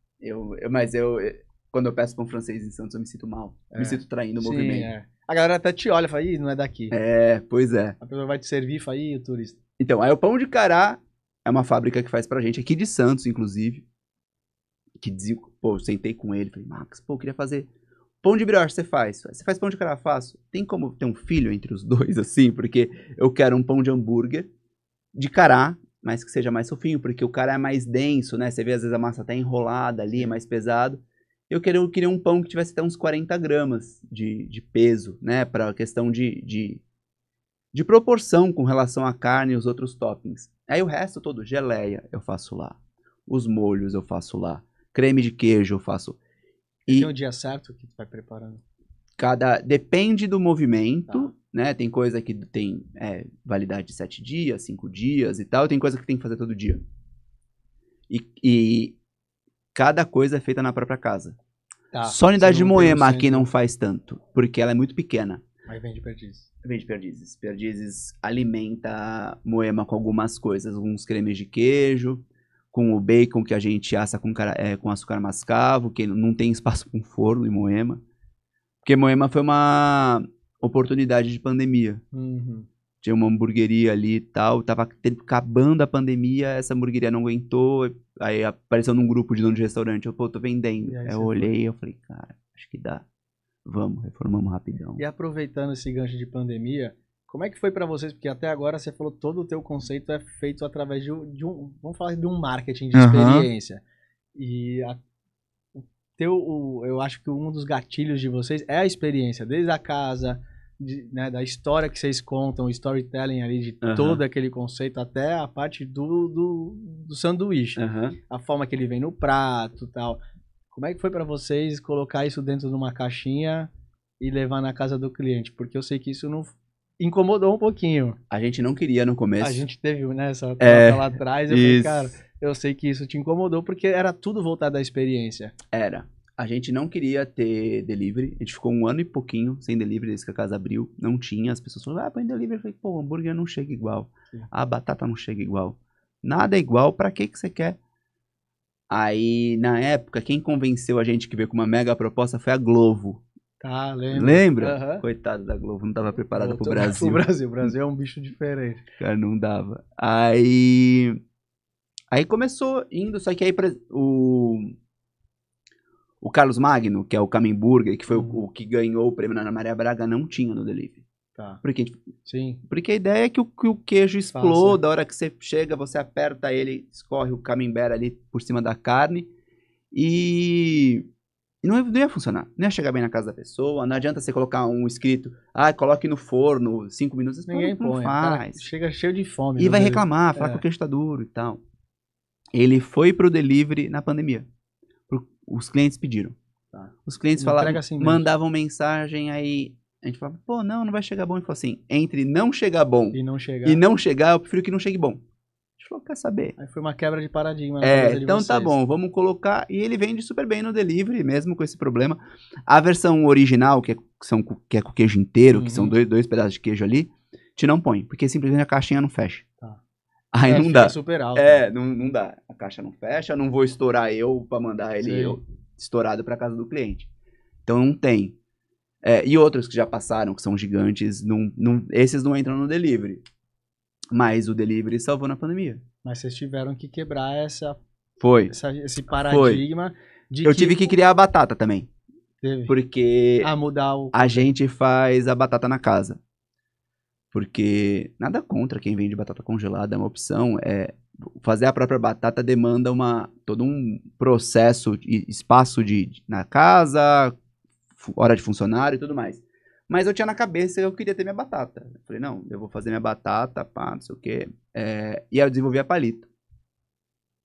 Mas quando eu peço pão francês em Santos, eu me sinto mal. Me sinto traindo o Sim, movimento. A galera até te olha e fala, ih, não é daqui. Pois é. A pessoa vai te servir e fala, ih, o turista. Então, aí o pão de cará é uma fábrica que faz pra gente, aqui de Santos, inclusive. Que dizia, pô, eu sentei com ele, falei, Max, pô, eu queria fazer pão de brioche, você faz? Você faz pão de cará? Faço. Tem como ter um filho entre os dois, assim? Porque eu quero um pão de hambúrguer de cará, mas que seja mais fofinho, porque o cará é mais denso, né? Você vê, às vezes, a massa tá enrolada ali, é mais pesado. Eu queria um pão que tivesse até uns 40 gramas de peso, né? Pra questão de proporção com relação à carne e os outros toppings. Aí o resto todo, geleia, eu faço lá. Os molhos eu faço lá. Creme de queijo eu faço. Tem um dia certo que tu vai preparando? Depende do movimento, Tá. né? Tem coisa que tem validade de 7 dias, 5 dias e tal. Tem coisa que tem que fazer todo dia. E cada coisa é feita na própria casa. Tá. Só a unidade Você de não tem Moema um aqui centro, não faz tanto, porque ela é muito pequena. Mas vende perdizes. Vende Perdizes. Perdizes alimenta Moema com algumas coisas. Alguns cremes de queijo, com o bacon que a gente assa com açúcar mascavo, que não tem espaço com forno em Moema. Porque Moema foi uma oportunidade de pandemia. Tinha uma hamburgueria ali e tal, tava acabando a pandemia, essa hamburgueria não aguentou, aí apareceu num grupo de dono de restaurante, eu, pô, tô vendendo. Aí eu olhei e eu falei, cara, acho que dá. Vamos, reformamos rapidão. E aproveitando esse gancho de pandemia, como é que foi pra vocês? Porque até agora você falou todo o teu conceito é feito através de um vamos falar de um marketing de experiência. E eu acho que um dos gatilhos de vocês é a experiência, desde a casa, né, da história que vocês contam, o storytelling ali de todo aquele conceito, até a parte do sanduíche. A forma que ele vem no prato e tal. Como é que foi pra vocês colocar isso dentro de uma caixinha e levar na casa do cliente? Porque eu sei que isso não incomodou um pouquinho. A gente não queria no começo. A gente teve, né, essa troca lá atrás. Eu falei, cara, Isso. eu sei que isso te incomodou porque era tudo voltado à experiência. Era. A gente não queria ter delivery. A gente ficou 1 ano e pouquinho sem delivery desde que a casa abriu. Não tinha. As pessoas falaram, põe delivery. Eu falei, pô, o hambúrguer não chega igual. Sim. A batata não chega igual. Nada é igual. Pra que você quer? Aí, na época, quem convenceu a gente que veio com uma mega proposta foi a Glovo. Tá, lembro. Lembra? Uhum. Coitado da Glovo, não tava preparada pro Voltou Brasil. O Brasil é um bicho diferente. Cara, não dava. Aí começou indo, só que aí o Carlos Magno, que é o Camemburger, que foi o que ganhou o prêmio na Ana Maria Braga, não tinha no delivery. Tá. Sim. Porque a ideia é que o queijo exploda, a hora que você chega, você aperta ele, escorre o camembert ali por cima da carne e não ia funcionar. Não ia chegar bem na casa da pessoa, não adianta você colocar um escrito, coloque no forno 5 minutos. Ninguém põe, faz. Chega cheio de fome. E vai reclamar, falar que o queijo tá duro e tal. Ele foi pro delivery na pandemia. Os clientes pediram. Tá. Os clientes falavam, assim mandavam mensagem, aí a gente falava, pô, não vai chegar bom. Ele falou assim, entre não chegar bom e não chegar, eu prefiro que não chegue bom. A gente falou, quer saber? Aí foi uma quebra de paradigma. Então tá bom, vamos colocar. E ele vende super bem no delivery, mesmo com esse problema. A versão original, que é com queijo inteiro, que são dois pedaços de queijo ali, te não põe, porque simplesmente a caixinha não fecha. Tá. Aí não dá. Super alto. Não dá. A caixa não fecha, não vou estourar eu pra mandar ele estourado pra casa do cliente. Então não tem. E outros que já passaram, que são gigantes, esses não entram no delivery. Mas o delivery salvou na pandemia. Mas vocês tiveram que quebrar esse paradigma. Eu tive que criar a batata também. Teve. Porque mudar a gente faz a batata na casa. Porque nada contra quem vende batata congelada, é uma opção. Fazer a própria batata demanda todo um processo, espaço na casa, hora de funcionário e tudo mais. Mas eu tinha na cabeça, eu queria ter minha batata. Eu falei, não, eu vou fazer minha batata, não sei o quê. E aí eu desenvolvi a palito.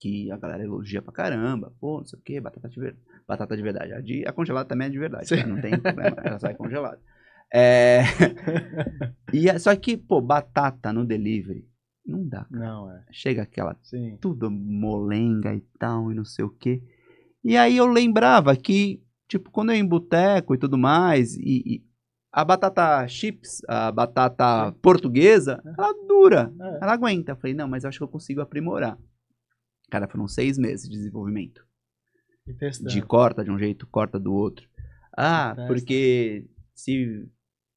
Que a galera elogia pra caramba. Pô, não sei o quê, batata de verdade. A congelada também é de verdade, tá? Não tem problema, ela só é congelada. Só que, pô, batata no delivery, não dá. Cara. Não, Chega aquela, tudo molenga e tal, e não sei o quê. E aí eu lembrava que, tipo, quando eu ia em boteco e tudo mais, e a batata chips, a batata portuguesa, ela dura, ela aguenta. Eu falei, não, mas eu acho que eu consigo aprimorar. Cara, foram 6 meses de desenvolvimento. De corta de um jeito, corta do outro. Porque se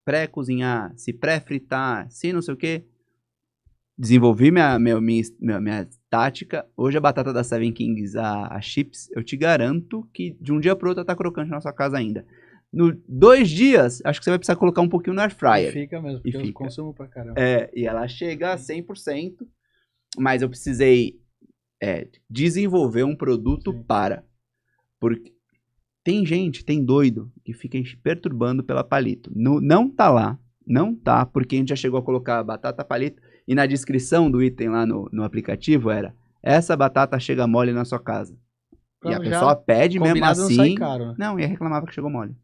pré-cozinhar, se pré-fritar, se não sei o que, desenvolvi minha tática. Hoje a batata da Seven Kings, a chips, eu te garanto que de um dia pro outro ela tá crocante na sua casa ainda. 2 dias, acho que você vai precisar colocar um pouquinho no air fryer. E fica mesmo, porque eu consumo pra caramba. E ela chega a 100%, mas eu precisei desenvolver um produto porque tem doido que fica perturbando pela palito. Não tá lá, porque a gente já chegou a colocar batata palito e na descrição do item lá no aplicativo essa batata chega mole na sua casa. E a pessoa pede mesmo assim. Não sai caro, né? Não, e reclamava que chegou mole.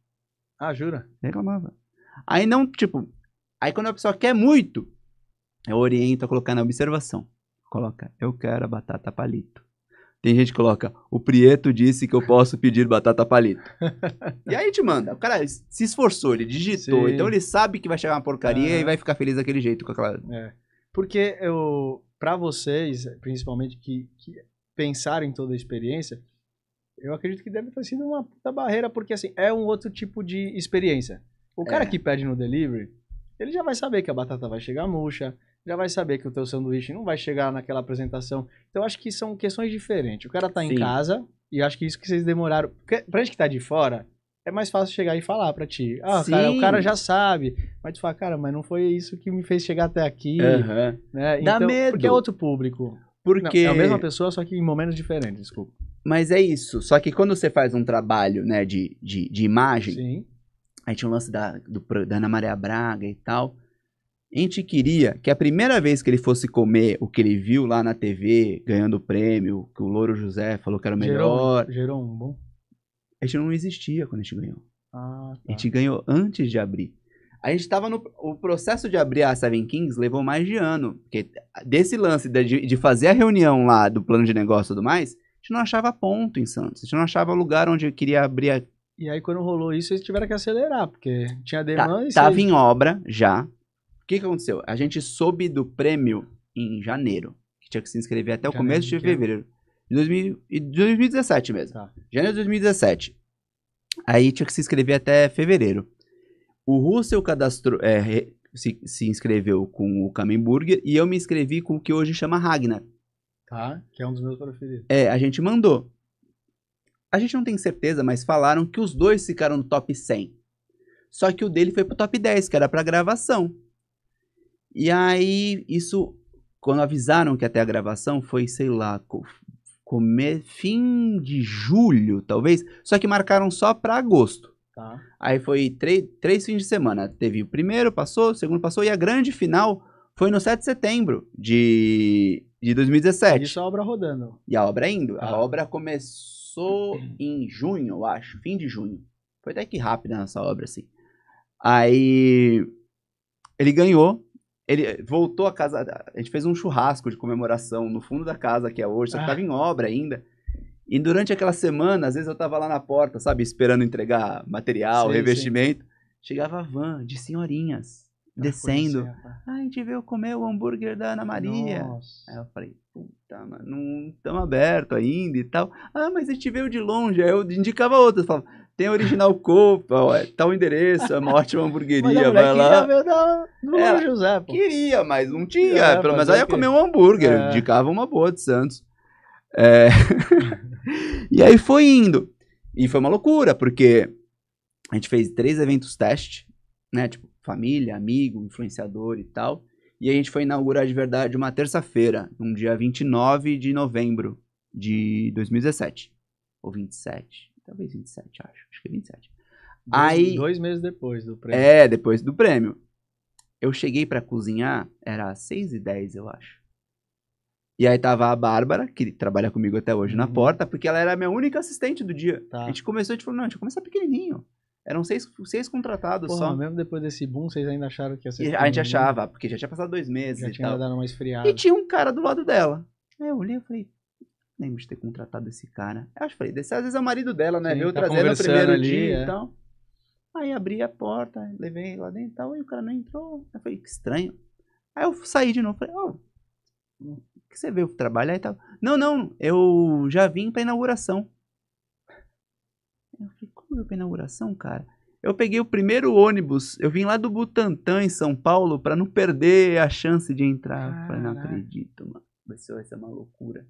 Jura? Reclamava. Aí quando a pessoa quer muito, eu oriento a colocar na observação. Coloca, eu quero a batata palito. Tem gente que coloca, o Prieto disse que eu posso pedir batata palito. E aí te manda. O cara se esforçou, ele digitou. Então ele sabe que vai chegar uma porcaria e vai ficar feliz daquele jeito com aquela... Porque pra vocês, principalmente que pensaram em toda a experiência, eu acredito que deve ter sido uma puta barreira, porque assim, é um outro tipo de experiência. O cara que pede no delivery, ele já vai saber que a batata vai chegar murcha, já vai saber que o teu sanduíche não vai chegar naquela apresentação. Então, eu acho que são questões diferentes. O cara tá em casa, e eu acho que isso que vocês demoraram... Porque pra gente que tá de fora, é mais fácil chegar e falar pra ti. Cara, o cara já sabe. Mas tu fala, cara, mas não foi isso que me fez chegar até aqui. Né? Dá medo. Porque é outro público. Porque... Não, é a mesma pessoa, só que em momentos diferentes, desculpa. Mas é isso. Só que quando você faz um trabalho, né, de imagem... Aí tinha um lance da Ana Maria Braga e tal... A gente queria que a primeira vez que ele fosse comer o que ele viu lá na TV, ganhando o prêmio, que o Louro José falou que era o melhor... Gerou um bom... A gente não existia quando a gente ganhou. Ah, A gente ganhou antes de abrir. A gente tava no... O processo de abrir a Seven Kings levou mais de ano. Porque desse lance de fazer a reunião lá do plano de negócio e tudo mais, a gente não achava ponto em Santos. A gente não achava lugar onde eu queria abrir a... E aí, quando rolou isso, eles tiveram que acelerar, porque tinha demanda e Tava vocês... em obra já. O que aconteceu? A gente soube do prêmio em janeiro. Que tinha que se inscrever até o Janeiro começo de de que ano? fevereiro. De 2017 mesmo. Tá. Janeiro de 2017. Aí tinha que se inscrever até fevereiro. O Russell cadastrou, se inscreveu com o Kamen Burger e eu me inscrevi com o que hoje chama Ragnar. Tá, que é um dos meus preferidos. A gente mandou. A gente não tem certeza, mas falaram que os dois ficaram no top 100. Só que o dele foi pro top 10, que era pra gravação. E aí, isso, quando avisaram que ia ter a gravação, foi, sei lá, fim de julho, talvez. Só que marcaram só pra agosto. Tá. Aí foi três fins de semana. Teve o primeiro, passou, o segundo passou, e a grande final foi no 7 de setembro de 2017. Isso é a obra rodando. E a obra indo. Tá. A obra começou em junho, eu acho, fim de junho. Foi até que rápida nessa obra, assim. Aí ele ganhou, ele voltou a casa, a gente fez um churrasco de comemoração no fundo da casa que é hoje, só que tava em obra ainda. E durante aquela semana, às vezes eu tava lá na porta, sabe, esperando entregar material, Sim, revestimento. Chegava a van de senhorinhas, descendo. A gente veio comer o hambúrguer da Ana Maria. Nossa. Aí eu falei, puta, mano, não estamos abertos ainda e tal. Ah, mas a gente veio de longe. Aí eu indicava outras, falava, tem original Copa, ó, tal endereço, é uma ótima hamburgueria, vai lá. Do José, pô. Queria, mas não tinha. Pelo menos aí ia o quê? comer um hambúrguer. Indicava uma boa de Santos. E aí foi indo. E foi uma loucura, porque a gente fez 3 eventos teste, né? Tipo, família, amigo, influenciador e tal. E a gente foi inaugurar de verdade uma terça-feira, no dia 29 de novembro de 2017. Ou 27. Talvez 27, acho. Acho que é 27. Aí, 2 meses depois do prêmio. Depois do prêmio. Eu cheguei pra cozinhar, era 6h10, eu acho. E aí tava a Bárbara, que trabalha comigo até hoje, na porta, porque ela era a minha única assistente do dia. Tá. A gente começou, a gente falou, não, a gente vai começar pequenininho. Eram 6 contratados. Porra, só. mesmo depois desse boom, vocês ainda acharam que ia ser... E a gente achava, porque já tinha passado 2 meses já e tinha tal. dado uma esfriada. E tinha um cara do lado dela. Aí eu olhei e falei, lembro de ter contratado esse cara. Eu acho que falei, às vezes é o marido dela, né? Sim, Veio tá trazer no conversando primeiro ali, dia e tal. Aí abri a porta, levei lá dentro e tal, e o cara não entrou. Eu falei, que estranho. Aí eu saí de novo, falei, que você veio trabalhar e tal? Não, eu já vim pra inauguração. Eu falei, como eu pra inauguração, cara? Eu peguei o primeiro ônibus, eu vim lá do Butantã, em São Paulo, pra não perder a chance de entrar. Eu falei, não acredito, mano. Vai ser uma loucura.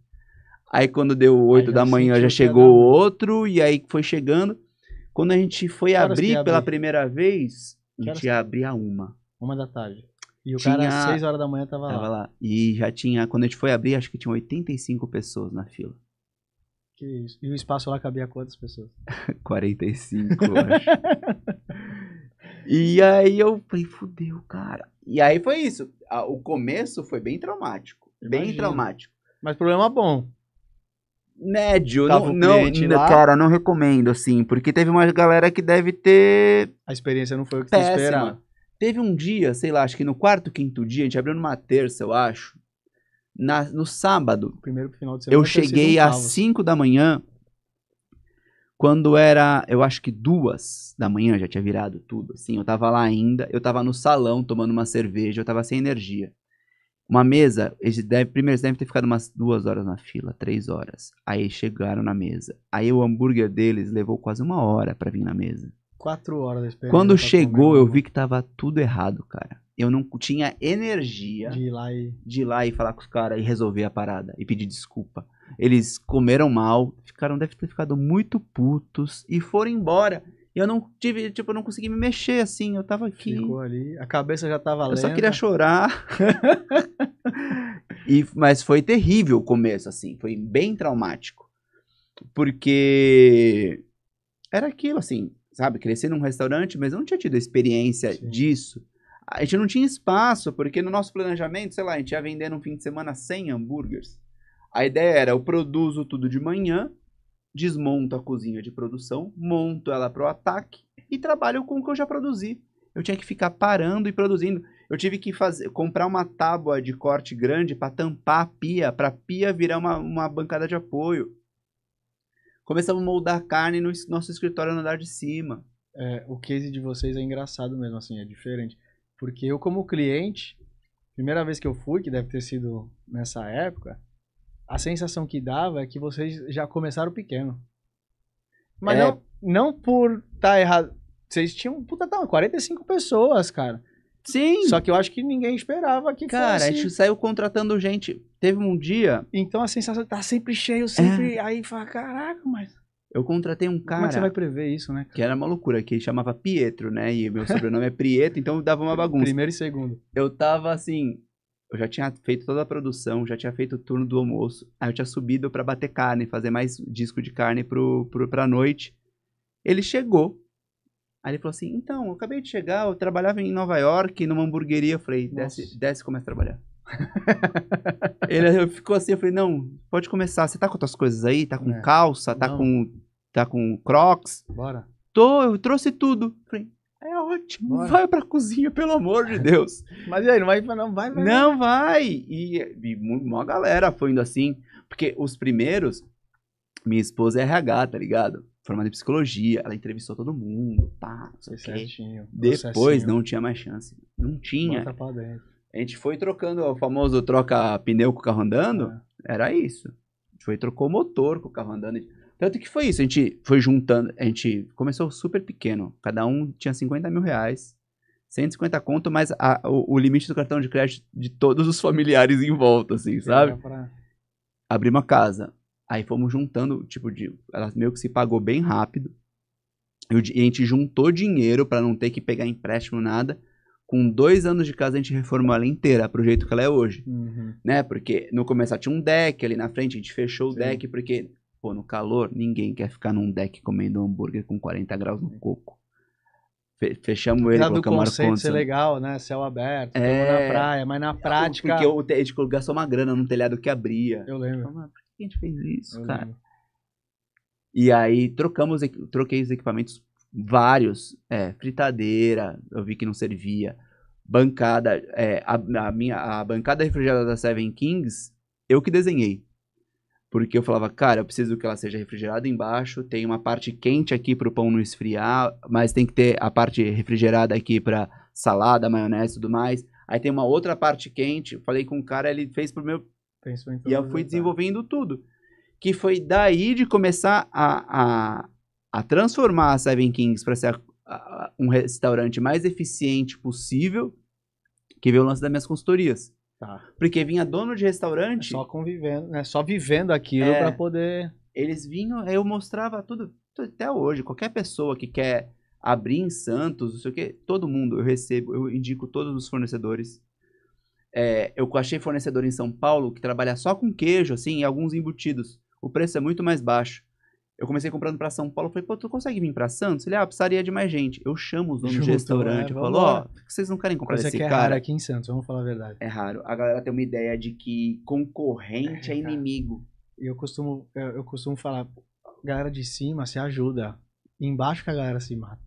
Aí quando deu 8 da manhã, já chegou outro, e aí foi chegando. Quando a gente foi abrir pela primeira vez, a gente ia abrir a 1. 1 da tarde. E o cara, às 6 horas da manhã, tava lá. E já tinha, quando a gente foi abrir, acho que tinha 85 pessoas na fila. Que isso. E o espaço lá cabia quantas pessoas? 45, eu acho. E aí eu falei, fudeu, cara. E aí foi isso. O começo foi bem traumático. Bem traumático. Mas problema bom. Médio. Cara, não recomendo, assim. Porque teve uma galera que deve ter... A experiência não foi o que você esperava. Teve um dia, sei lá, acho que no 4º, 5º dia, a gente abriu numa terça, eu acho. No sábado, primeiro final de semana, eu cheguei às 5 da manhã, quando era, eu acho que 2 da manhã, já tinha virado tudo, assim, eu tava lá ainda, eu tava no salão tomando uma cerveja, eu tava sem energia. Uma mesa, eles devem ter ficado umas 2 horas na fila, 3 horas. Aí chegaram na mesa. Aí o hambúrguer deles levou quase 1 hora pra vir na mesa. 4 horas da experiência. Quando chegou, eu vi que tava tudo errado, cara. Eu não tinha energia de ir lá e falar com os caras e resolver a parada e pedir desculpa. Eles comeram mal, devem ter ficado muito putos e foram embora. E eu não tive, eu não consegui me mexer assim, eu tava aqui. Ficou ali, a cabeça já tava lenta. Eu só queria chorar. Mas foi terrível o começo, assim, foi bem traumático. Porque era aquilo, assim, sabe, crescer num restaurante, mas eu não tinha tido a experiência disso. A gente não tinha espaço, porque no nosso planejamento, sei lá, a gente ia vender no fim de semana 100 hambúrgueres. A ideia era, eu produzo tudo de manhã, desmonto a cozinha de produção, monto ela pro ataque e trabalho com o que eu já produzi. Eu tinha que ficar parando e produzindo. Eu tive que comprar uma tábua de corte grande para tampar a pia, para a pia virar uma bancada de apoio. Começamos a moldar carne no nosso escritório no andar de cima. O case de vocês é engraçado mesmo, assim, é diferente. Porque eu, como cliente, primeira vez que eu fui, que deve ter sido nessa época, a sensação que dava é que vocês já começaram pequeno. Mas não por estar errado. Vocês tinham, 45 pessoas, cara. Sim. Só que eu acho que ninguém esperava que cara, fosse... a gente saiu contratando gente. Teve um dia... Então a sensação tá sempre cheio, sempre... Aí fala, caraca, mas... Eu contratei um cara... Como é que você vai prever isso, né? Que era uma loucura, que chamava Pietro, né? E meu sobrenome é Prieto, então dava uma bagunça. Primeiro e segundo. Eu tava assim... Eu já tinha feito toda a produção, já tinha feito o turno do almoço. Aí eu tinha subido pra bater carne, fazer mais disco de carne pra noite. Ele chegou. Aí ele falou assim, então, eu acabei de chegar, eu trabalhava em Nova York, numa hamburgueria. Eu falei, desce e começa a trabalhar. Ele ficou assim, eu falei, não, pode começar. Você tá com as tuas coisas aí? Tá com calça? Tá com Crocs? Bora. Eu trouxe tudo. Eu falei, é ótimo, bora. Vai pra cozinha, pelo amor de Deus. Mas e aí, não vai? Não vai. Não vai. E uma galera foi indo assim, porque os primeiros, minha esposa é RH, tá ligado? Formada em psicologia, ela entrevistou todo mundo, pá, não sei o quê. Certinho. Depois não tinha mais chance. Não tinha. A gente foi trocando o famoso troca pneu com o carro andando. Era isso. A gente foi trocou o motor com o carro andando. Tanto que foi isso. A gente foi juntando. A gente começou super pequeno. Cada um tinha 50 mil reais. 150 conto, mas o limite do cartão de crédito de todos os familiares em volta, assim, sabe? Abri uma casa. Aí fomos juntando, ela meio que se pagou bem rápido. E a gente juntou dinheiro pra não ter que pegar empréstimo, nada. Com 2 anos de casa, a gente reformou ela inteira pro jeito que ela é hoje. Né? Porque no começo tinha um deck ali na frente, a gente fechou o deck, porque, pô, no calor, ninguém quer ficar num deck comendo hambúrguer com 40 graus no coco. Fechamos ele, colocamos ar-condicionado. Conceito ser legal, né? Céu aberto, na praia, mas na prática... Porque a gente gastou uma grana num telhado que abria. Eu lembro. Por que a gente fez isso, cara? Lembro. E aí, troquei os equipamentos vários. Fritadeira, eu vi que não servia. Bancada, a bancada refrigerada da Seven Kings, eu que desenhei. Porque eu falava, cara, eu preciso que ela seja refrigerada embaixo, tem uma parte quente aqui pro pão não esfriar, mas tem que ter a parte refrigerada aqui pra salada, maionese e tudo mais. Aí tem uma outra parte quente, falei com o cara, ele fez pro meu... E eu fui desenvolvendo tudo. Que foi daí de começar a transformar a Seven Kings para ser um restaurante mais eficiente possível, que veio o lance das minhas consultorias. Tá. Porque vinha dono de restaurante... Só convivendo, né? Só vivendo aquilo para poder... Eles vinham, eu mostrava tudo, até hoje, qualquer pessoa que quer abrir em Santos, não sei o quê, todo mundo, eu indico todos os fornecedores. Eu achei fornecedor em São Paulo que trabalha só com queijo, assim, e alguns embutidos. O preço é muito mais baixo. Eu comecei comprando pra São Paulo, falei, pô, tu consegue vir pra Santos? Ele, precisaria de mais gente. Eu chamo os donos de restaurante, eu falo, vocês não querem comprar desse cara? É raro aqui em Santos, vamos falar a verdade. É raro. A galera tem uma ideia de que concorrente é inimigo. E eu costumo falar, galera de cima se ajuda, embaixo que a galera se mata.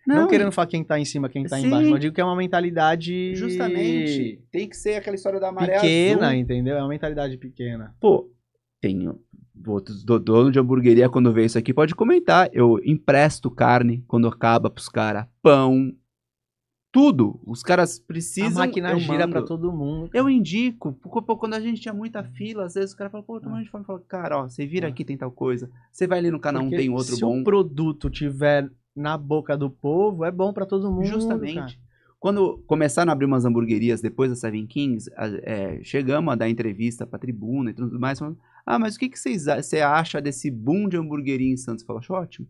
Não querendo falar quem tá em cima, quem tá embaixo, mas eu digo que é uma mentalidade... Justamente. Tem que ser aquela história da maré pequena, azul. Entendeu? É uma mentalidade pequena. Pô, outros dono de hamburgueria, quando vê isso aqui, pode comentar. Eu empresto carne quando acaba pros caras. Pão. Tudo. Os caras precisam... A máquina gira pra todo mundo. Eu indico. Quando a gente tinha muita fila, às vezes o cara fala, pô, tô morrendo de fome. Fala, cara, ó, você vira aqui, tem tal coisa. Você vai ali no canal, tem outro bom. Se o produto tiver na boca do povo, é bom pra todo mundo. Justamente. Cara. Quando começaram a abrir umas hamburguerias depois da Seven Kings, chegamos a dar entrevista pra Tribuna e tudo mais, falando, mas o que você acha desse boom de hamburgueria em Santos? Fala, ótimo.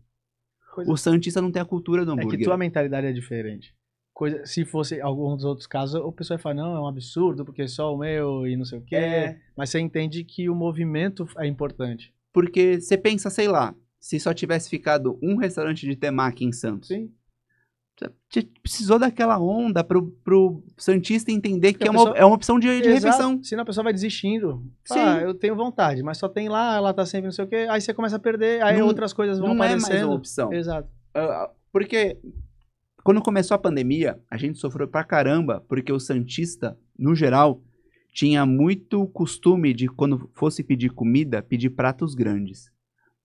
O santista não tem a cultura do hambúrguer. É que tua mentalidade é diferente. Se fosse alguns outros casos, o pessoal vai falar, não, é um absurdo, porque só o meu e não sei o quê. Mas você entende que o movimento é importante. Porque você pensa, sei lá, se só tivesse ficado um restaurante de temaki em Santos. Sim. Precisou daquela onda pro Santista entender que é pessoa... uma opção de refeição. Senão a pessoa vai desistindo. Sim. Eu tenho vontade, mas só tem lá, ela tá sempre não sei o quê. Aí você começa a perder, aí outras coisas vão aparecendo. Não é mais uma opção. Exato. Porque quando começou a pandemia, a gente sofreu pra caramba, porque o Santista, no geral, tinha muito costume de, quando fosse pedir comida, pedir pratos grandes.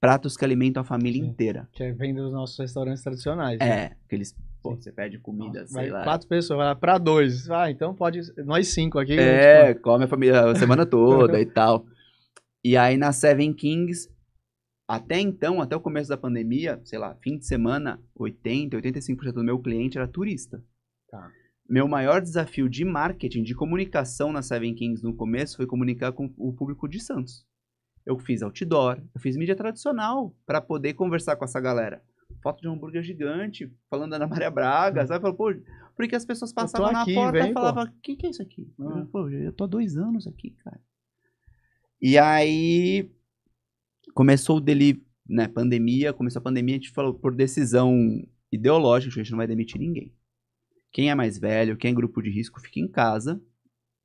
Pratos que alimentam a família inteira. Que vem dos nossos restaurantes tradicionais. Né? Aqueles... Pô, você pede comida, sei lá. 4 pessoas, vai lá pra 2. Então pode... Nós 5 aqui. Tipo... come a família a semana toda e tal. E aí na Seven Kings, até então, até o começo da pandemia, sei lá, fim de semana, 85% do meu cliente era turista. Tá. Meu maior desafio de marketing, de comunicação na Seven Kings no começo foi comunicar com o público de Santos. Eu fiz outdoor, eu fiz mídia tradicional para poder conversar com essa galera. Foto de um hambúrguer gigante, falando da Ana Maria Braga, sabe? Pô, porque as pessoas passavam na porta e falavam, o que é isso aqui? Pô, eu tô há 2 anos aqui, cara. E aí, começou o delivery, né, pandemia, começou a pandemia, a gente falou, por decisão ideológica, a gente não vai demitir ninguém. Quem é mais velho, quem é grupo de risco, fica em casa.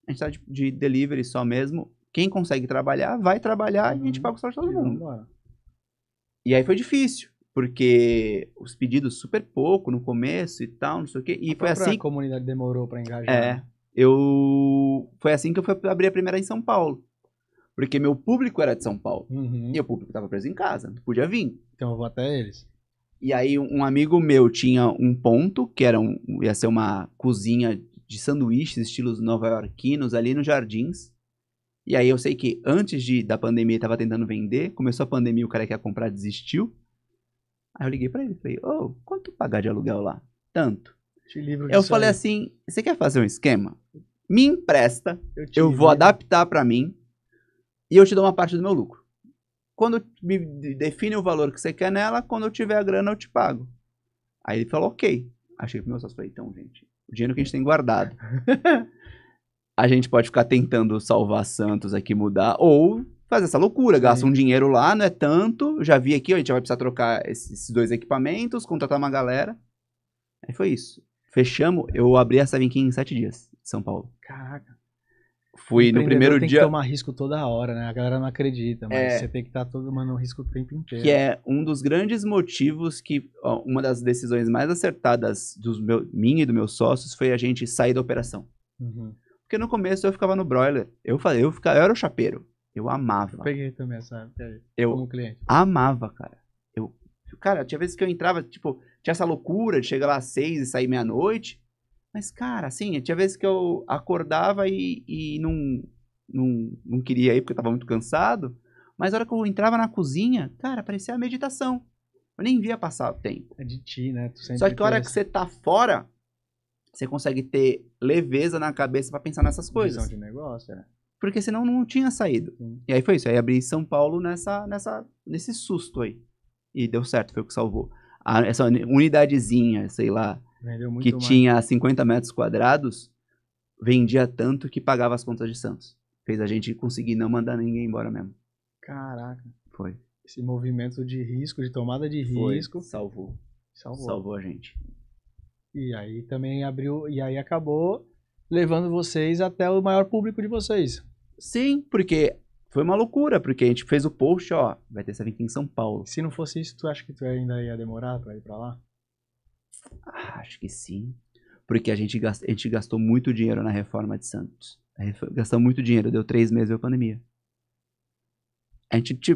A gente tá de delivery só mesmo. Quem consegue trabalhar, vai trabalhar e a gente paga o salário de todo mundo. E aí foi difícil, porque os pedidos super pouco no começo e tal, não sei o quê. E foi assim... A comunidade demorou pra engajar. Foi assim que eu fui abrir a primeira em São Paulo. Porque meu público era de São Paulo. E o público tava preso em casa, não podia vir. Então eu vou até eles. E aí um amigo meu tinha um ponto, que era ia ser uma cozinha de sanduíches, estilos nova-iorquinos, ali nos Jardins. E aí eu sei que antes da pandemia ele tava tentando vender, começou a pandemia, o cara que ia comprar desistiu. Aí eu liguei pra ele, falei, quanto pagar de aluguel lá? Tanto. Eu falei assim, você quer fazer um esquema? Me empresta, eu vou adaptar pra mim e eu te dou uma parte do meu lucro. Quando me define o valor que você quer nela, quando eu tiver a grana eu te pago. Aí ele falou, ok. Achei pro meu sócio, falei, então gente, o dinheiro que a gente tem guardado... A gente pode ficar tentando salvar Santos aqui, mudar, ou fazer essa loucura, gasta um dinheiro lá, não é tanto, já vi aqui, a gente vai precisar trocar esses 2 equipamentos, contratar uma galera. Aí foi isso. Fechamos, eu abri a Seven King em 7 dias, em São Paulo. Caraca. Fui no primeiro dia... Tem que tomar risco toda hora, né? A galera não acredita, mas você tem que estar tomando risco o tempo inteiro. Que é um dos grandes motivos que, uma das decisões mais acertadas minha e dos meus sócios foi a gente sair da operação. Porque no começo eu ficava no broiler. Eu era o chapeiro. Eu amava. Eu peguei também essa época aí, como cliente. Amava, cara. Cara, tinha vezes que eu entrava, tipo, tinha essa loucura de chegar lá às 6 e sair meia-noite. Mas, cara, assim, tinha vezes que eu acordava e não queria ir porque eu tava muito cansado. Mas a hora que eu entrava na cozinha, cara, parecia a meditação. Eu nem via passar o tempo. É de ti, né? Só que a hora que você tá fora... Você consegue ter leveza na cabeça pra pensar nessas coisas. Visão de negócio, Porque senão não tinha saído. E aí foi isso. Aí abri São Paulo nesse susto aí. E deu certo, foi o que salvou. Essa unidadezinha, sei lá, que tinha 50 metros quadrados, vendia tanto que pagava as contas de Santos. Fez a gente conseguir não mandar ninguém embora mesmo. Caraca. Foi. Esse movimento de risco, de tomada de risco. Salvou a gente. E aí também acabou levando vocês até o maior público de vocês. Sim, porque foi uma loucura, porque a gente fez o post, vai ter essa aqui em São Paulo. Se não fosse isso, tu acha que tu ainda ia demorar pra ir pra lá? Acho que sim. Porque a gente gastou muito dinheiro na reforma de Santos. Gastou muito dinheiro, deu 3 meses da pandemia. A gente,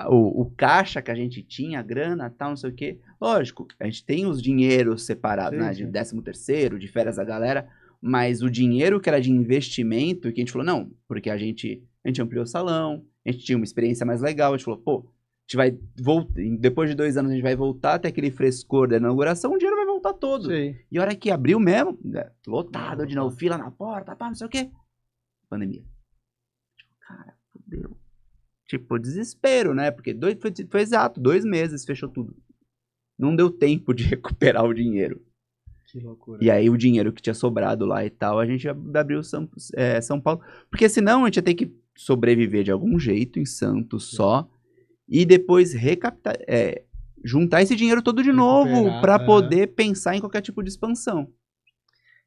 o caixa que a gente tinha, a grana, tal, não sei o quê. Lógico, a gente tem os dinheiros separados, né? De 13º, de férias da galera, mas o dinheiro que era de investimento, que a gente falou, não, porque a gente ampliou o salão, a gente tinha uma experiência mais legal, a gente falou, pô, a gente vai voltar, depois de 2 anos a gente vai voltar até aquele frescor da inauguração, o dinheiro vai voltar todo. Sim. E a hora que abriu mesmo, lotado de novo, fila na porta, pá, não sei o quê. Pandemia. Cara, fudeu. Tipo, desespero, né? Porque foi exato, 2 meses, fechou tudo. Não deu tempo de recuperar o dinheiro. Que loucura. E aí o dinheiro que tinha sobrado lá e tal, a gente abriu São Paulo. Porque senão a gente ia ter que sobreviver de algum jeito em Santos só. E depois juntar esse dinheiro todo de novo Recuperar, para poder pensar em qualquer tipo de expansão.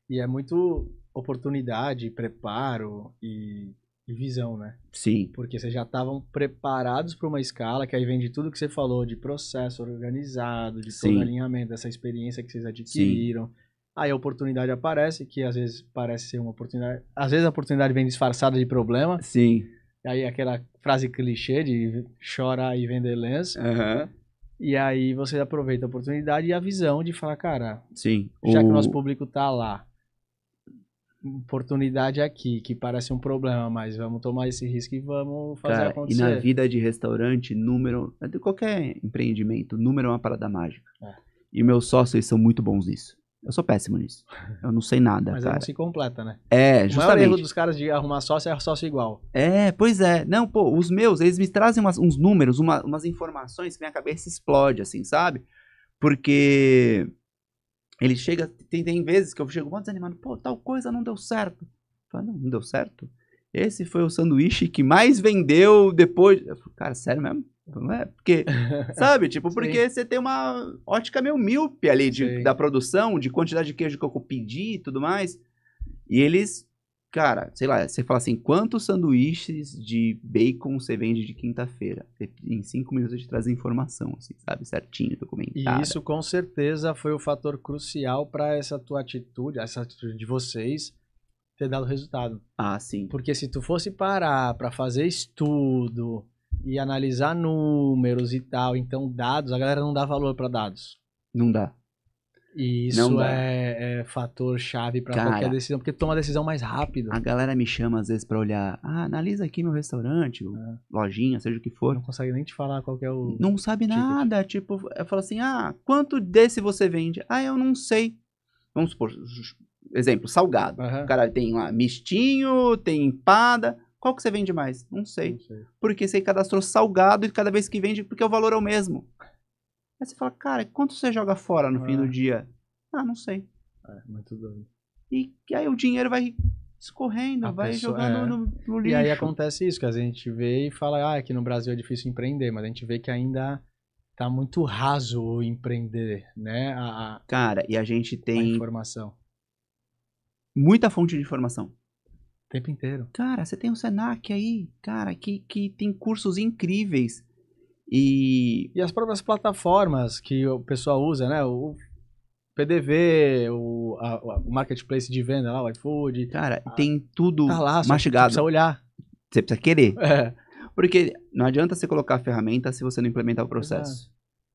E é muito oportunidade, preparo e visão, né? Sim. Porque vocês já estavam preparados para uma escala que aí vem de tudo que você falou, de processo organizado, de todo Sim. alinhamento, dessa experiência que vocês adquiriram. Sim. Aí a oportunidade aparece, que às vezes parece ser uma oportunidade. Às vezes a oportunidade vem disfarçada de problema. Sim. Aí aquela frase clichê de chorar e vender lenço. Uhum. E aí você aproveita a oportunidade e a visão de falar, cara, sim. Já que o nosso público tá lá, oportunidade aqui, que parece um problema, mas vamos tomar esse risco e vamos fazer acontecer. E na vida de restaurante, número, de qualquer empreendimento, número é uma parada mágica. E meus sócios são muito bons nisso. Eu sou péssimo nisso. Eu não sei nada, mas cara. Mas não se completa, né? Justamente. O maior erro dos caras de arrumar sócio é sócio igual. Pois é. Não, pô, os meus, eles me trazem uns números, umas informações que minha cabeça explode, assim, sabe? Porque ele chega, tem vezes que eu chego muito desanimado, pô, tal coisa não deu certo. Eu falo, não deu certo? Esse foi o sanduíche que mais vendeu depois. Eu falo, cara, sério mesmo? Não é? Porque, sabe? Tipo, porque você tem uma ótica meio míope ali da produção, de quantidade de queijo que eu pedi e tudo mais. E eles, cara, sei lá, você fala assim, quantos sanduíches de bacon você vende de quinta-feira? Em 5 minutos eu te traz informação, assim, sabe? Certinho, documentado. E isso com certeza foi o fator crucial para essa tua atitude, essa atitude de vocês ter dado resultado. Ah, sim. Porque se tu fosse parar para fazer estudo e analisar números e tal, então dados, a galera não dá valor para dados. Não dá. E isso é fator chave para qualquer decisão, porque toma a decisão mais rápido. A galera me chama às vezes para olhar, analisa aqui meu restaurante, lojinha, seja o que for. Não consegue nem te falar qual que é o Não sabe nada, tipo, eu falo assim, quanto desse você vende? Eu não sei. Vamos supor, exemplo, salgado. O cara tem lá mistinho, tem empada. Qual que você vende mais? Não sei. Porque você cadastrou salgado e cada vez que vende, porque o valor é o mesmo. Aí você fala, cara, quanto você joga fora no fim do dia? Não sei. Muito doido. E aí o dinheiro vai escorrendo, vai jogando no lixo. E aí acontece isso, que a gente vê e fala, aqui no Brasil é difícil empreender, mas a gente vê que ainda tá muito raso o empreender, né? Cara, e a gente tem... A informação. Muita fonte de informação. O tempo inteiro. Cara, você tem o Senac aí, cara, que tem cursos incríveis. E as próprias plataformas que o pessoal usa, né? O PDV, o marketplace de venda lá, o iFood. Cara, tem tudo tá lá, mastigado. Você precisa olhar. Você precisa querer. Porque não adianta você colocar a ferramenta se você não implementar o processo.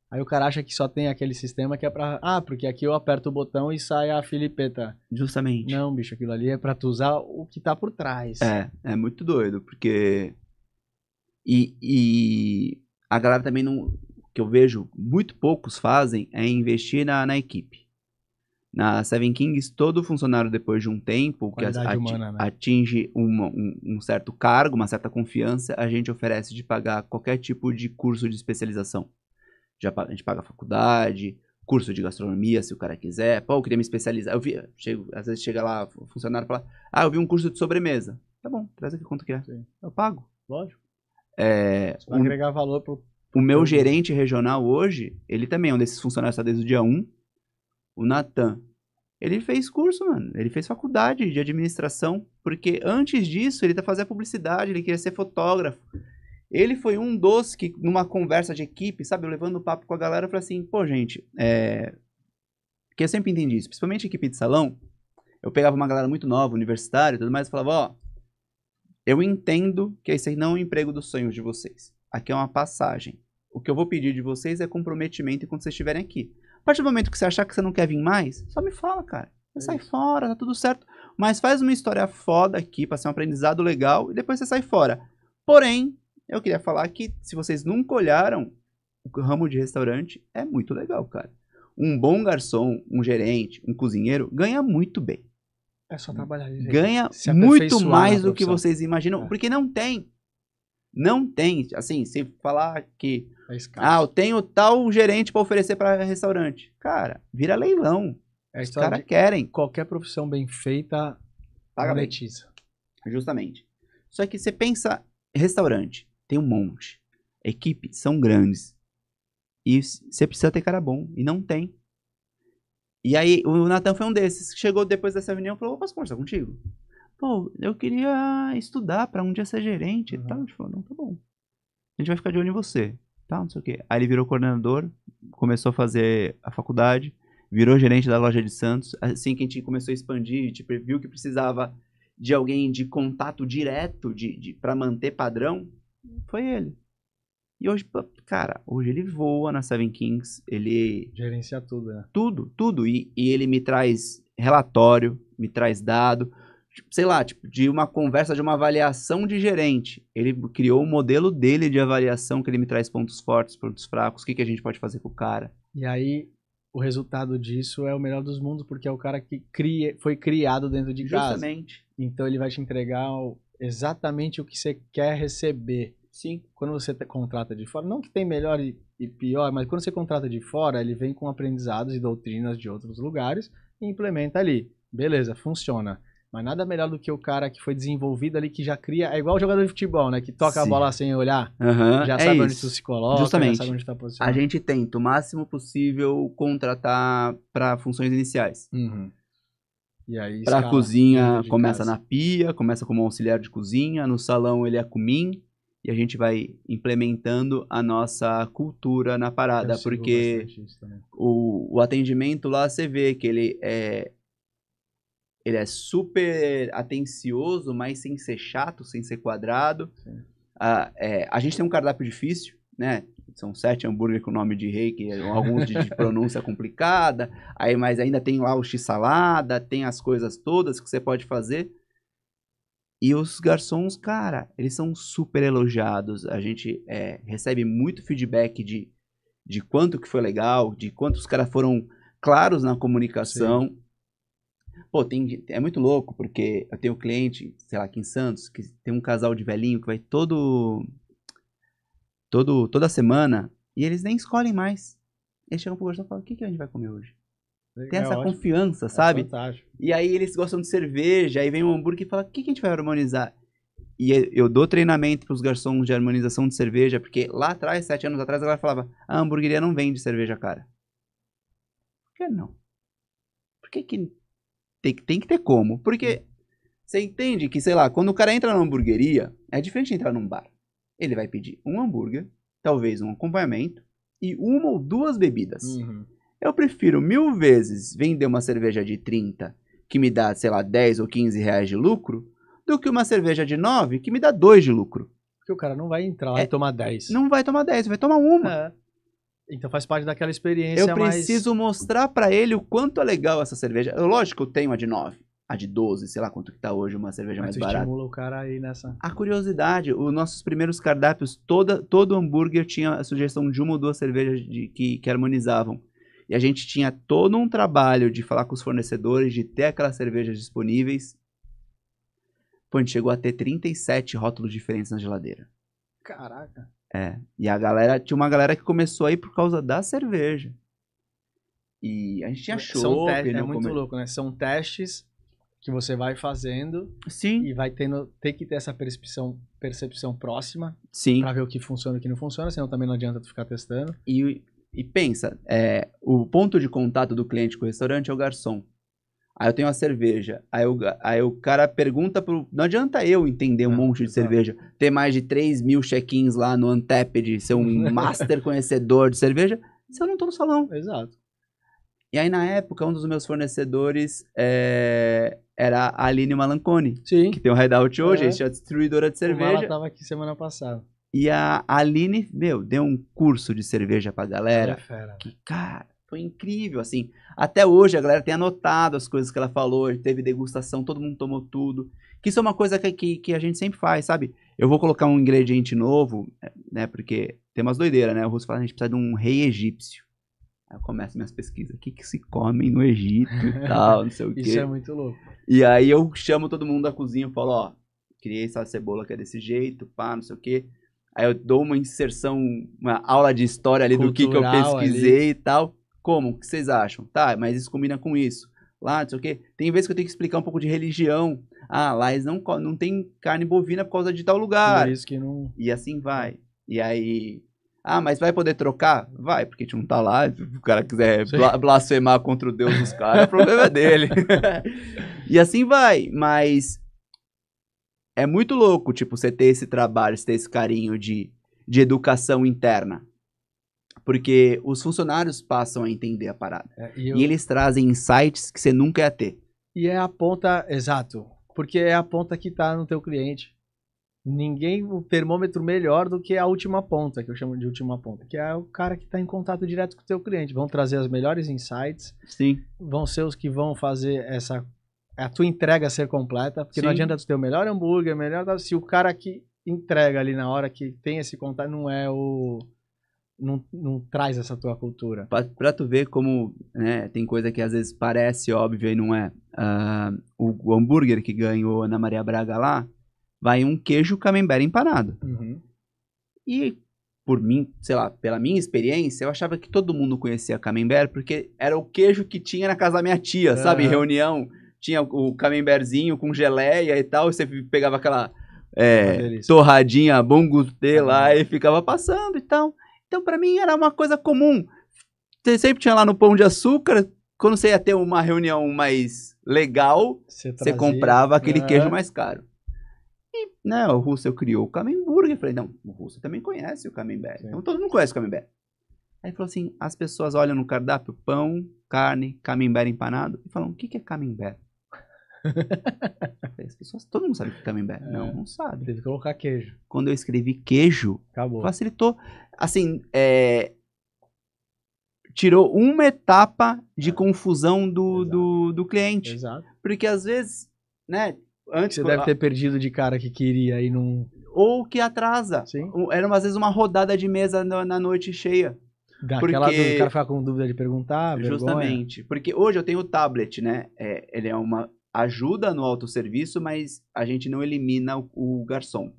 Aí o cara acha que só tem aquele sistema que é pra... porque aqui eu aperto o botão e sai a filipeta. Justamente. Não, bicho, aquilo ali é pra tu usar o que tá por trás. É muito doido, porque... E a galera também não... que eu vejo muito poucos fazem é investir na equipe. Na Seven Kings, todo funcionário, depois de um tempo, que humana, né? atinge um certo cargo, uma certa confiança, a gente oferece de pagar qualquer tipo de curso de especialização. A gente paga faculdade, curso de gastronomia, se o cara quiser. Pô, eu queria me especializar. Às vezes chega lá, o funcionário fala, eu vi um curso de sobremesa. Tá bom, traz aqui quanto que é. Sim. Eu pago. Lógico. Você vai agregar valor pro... O meu gerente regional hoje, ele também é um desses funcionários que está desde o dia 1, o Natan. Ele fez curso, mano. Ele fez faculdade de administração, porque antes disso ele fazia publicidade, ele queria ser fotógrafo. Ele foi um dos que, numa conversa de equipe, sabe, eu levando o papo com a galera, eu falei assim, pô, gente, que eu sempre entendi isso, principalmente equipe de salão, eu pegava uma galera muito nova, universitária e tudo mais, e falava, eu entendo que esse aí não é o emprego dos sonhos de vocês. Aqui é uma passagem. O que eu vou pedir de vocês é comprometimento enquanto vocês estiverem aqui. A partir do momento que você achar que você não quer vir mais, só me fala, cara. Você sai fora, tá tudo certo. Mas faz uma história foda aqui, pra ser um aprendizado legal, e depois você sai fora. Porém, eu queria falar que, se vocês nunca olharam, o ramo de restaurante é muito legal, cara. Um bom garçom, um gerente, um cozinheiro, ganha muito bem. É só trabalhar. Ganha muito mais do que vocês imaginam, porque não tem. Não tem, assim, se falar que eu tenho tal gerente para oferecer para restaurante. Cara, vira leilão. Os caras querem. Qualquer profissão bem feita monetiza. Justamente. Só que você pensa, restaurante, tem um monte. Equipes são grandes. E você precisa ter cara bom. E não tem. E aí, o Nathan foi um desses. Chegou depois dessa reunião e falou, eu posso conversar contigo? Pô, eu queria estudar pra um dia ser gerente e tal. A gente falou, não, tá bom. A gente vai ficar de olho em você. Tá, não sei o quê. Aí ele virou coordenador, começou a fazer a faculdade, virou gerente da loja de Santos. Assim que a gente começou a expandir, tipo, viu que precisava de alguém de contato direto pra manter padrão, foi ele. E hoje, cara, hoje ele voa na Seven Kings, ele... Gerencia tudo, né? Tudo. E ele me traz relatório, me traz dado, sei lá, tipo, de uma conversa, de uma avaliação de gerente. Ele criou um modelo dele de avaliação, que ele me traz pontos fortes, pontos fracos, o que a gente pode fazer com o cara. E aí, o resultado disso é o melhor dos mundos, porque é o cara que foi criado dentro de casa. Justamente. Então ele vai te entregar exatamente o que você quer receber. Sim. Quando você contrata de fora, não que tem melhor e pior, mas quando você contrata de fora, ele vem com aprendizados e doutrinas de outros lugares e implementa ali. Beleza, funciona. Mas nada melhor do que o cara que foi desenvolvido ali, que já cria... É igual o jogador de futebol, né? Que toca a bola sem olhar. Já sabe onde tu se coloca, justamente. já sabe onde tá posicionado. A gente tenta o máximo possível contratar para funções iniciais. E aí, para cozinha, começa casa. na pia, começa como auxiliar de cozinha. No salão ele é cumim. E a gente vai implementando a nossa cultura na parada. Porque o atendimento lá, você vê que ele é super atencioso, mas sem ser chato, sem ser quadrado. A gente tem um cardápio difícil, né? São 7 hambúrguer com nome de rei, que alguns de pronúncia complicada. Mas ainda tem lá o x-salada, tem as coisas todas que você pode fazer. E os garçons, cara, eles são super elogiados. A gente recebe muito feedback de quanto que foi legal, de quanto os caras foram claros na comunicação. Sim. Pô, é muito louco, porque eu tenho um cliente, sei lá, aqui em Santos, que tem um casal de velhinho que vai toda semana, e eles nem escolhem mais. Eles chegam pro garçom e falam, o que a gente vai comer hoje? Tem essa confiança, sabe? Fantástico. E aí eles gostam de cerveja, aí vem um hambúrguer e fala, o que a gente vai harmonizar? E eu dou treinamento pros garçons de harmonização de cerveja, porque lá atrás, 7 anos atrás, a galera falava, a hamburgueria não vende cerveja, cara. Por que não? Por que tem que ter como? Porque você entende que, sei lá, quando o cara entra na hamburgueria, é diferente de entrar num bar. Ele vai pedir um hambúrguer, talvez um acompanhamento, e 1 ou 2 bebidas. Eu prefiro 1000 vezes vender uma cerveja de 30 que me dá, sei lá, 10 ou 15 reais de lucro, do que uma cerveja de 9 que me dá 2 de lucro. Porque o cara não vai entrar lá e tomar 10. Não vai tomar 10, vai tomar uma. Então faz parte daquela experiência. Eu preciso mostrar pra ele o quanto é legal essa cerveja. Lógico que eu tenho a de 9, a de 12, sei lá quanto que tá hoje uma cerveja mais barata. Estimula o cara aí nessa... A curiosidade, os nossos primeiros cardápios, todo hambúrguer tinha a sugestão de 1 ou 2 cervejas que harmonizavam. E a gente tinha todo um trabalho de falar com os fornecedores, de ter aquelas cervejas disponíveis. Pô, a gente chegou a ter 37 rótulos diferentes na geladeira. Caraca. E tinha uma galera que começou aí por causa da cerveja. E a gente tinha chopp. É muito louco, né? São testes que você vai fazendo. Sim. E vai ter que ter essa percepção próxima. Sim. Pra ver o que funciona e o que não funciona, senão também não adianta tu ficar testando. E pensa, o ponto de contato do cliente com o restaurante é o garçom. Aí eu tenho a cerveja. Aí o cara pergunta não adianta eu entender um monte de cerveja. Ter mais de 3.000 check-ins lá no Untapped, ser um master conhecedor de cerveja, se eu não tô no salão. Exato. E aí, na época, um dos meus fornecedores era a Aline Malanconi. Sim. Que tem um hideout hoje, a gente é distribuidora de cerveja. Ela tava aqui semana passada. E a Aline, deu um curso de cerveja pra galera. É fera, que, cara, foi incrível, assim. Até hoje a galera tem anotado as coisas que ela falou, teve degustação, todo mundo tomou tudo. Que isso é uma coisa que a gente sempre faz, sabe? Eu vou colocar um ingrediente novo, né? Porque tem umas doideiras, né? O Russo fala, a gente precisa de um rei egípcio. Aí eu começo minhas pesquisas. O que se come no Egito e tal, não sei o quê. Isso é muito louco. E aí eu chamo todo mundo da cozinha e falo, ó, criei essa cebola que é desse jeito, pá, não sei o quê. Aí eu dou uma inserção, uma aula de história ali cultural, do que eu pesquisei ali. E tal. Como? O que vocês acham? Tá, mas isso combina com isso. Lá, não sei o quê. Tem vezes que eu tenho que explicar um pouco de religião. Ah, lá eles não tem carne bovina por causa de tal lugar. Por isso que não... E assim vai. E aí Ah, mas vai poder trocar? Vai, porque a gente não tá lá. Se o cara quiser blasfemar contra o Deus dos caras, o problema é dele. E assim vai, mas é muito louco, tipo, você ter esse trabalho, você ter esse carinho de educação interna. Porque os funcionários passam a entender a parada. E eles trazem insights que você nunca ia ter. E é a ponta, exato, porque é a ponta que tá no teu cliente. Ninguém, o termômetro melhor do que a última ponta, que eu chamo de última ponta, que é o cara que está em contato direto com o teu cliente. Vão trazer as melhores insights. Sim. Vão ser os que vão fazer a tua entrega ser completa, porque não adianta tu ter o melhor hambúrguer, se o cara que entrega ali na hora que tem esse contato não traz essa tua cultura. Pra tu ver como, né, tem coisa que às vezes parece óbvia e não é. O hambúrguer que ganhou Ana Maria Braga lá, vai um queijo camembert empanado. Uhum. E por mim, sei lá, pela minha experiência, eu achava que todo mundo conhecia camembert, porque era o queijo que tinha na casa da minha tia, sabe? Reunião, tinha o camembertzinho com geleia e tal, e você pegava aquela torradinha bom gustê lá e ficava passando e tal. Então, pra mim, era uma coisa comum. Você sempre tinha lá no Pão de Açúcar, quando você ia ter uma reunião mais legal, você comprava aquele queijo mais caro. E, né, o Russell criou o Camembert. Eu falei, não, o Russell também conhece o Camembert. Então, todo mundo conhece o Camembert. Aí ele falou assim, as pessoas olham no cardápio, pão, carne, Camembert empanado, e falam, o que é Camembert? As pessoas, todo mundo sabe o que é Camembert. Não sabe. Teve que colocar queijo. Quando eu escrevi queijo, acabou. Facilitou. Assim, tirou uma etapa de confusão do cliente. Exato. Porque às vezes, né, antes... Você deve ter perdido de cara que queria e não... Ou que atrasa. Sim. Era às vezes uma rodada de mesa na noite cheia. Daquela dúvida, o cara fica com dúvida de perguntar, justamente. Porque hoje eu tenho o tablet, né? Ele é uma ajuda no autosserviço, mas a gente não elimina o garçom.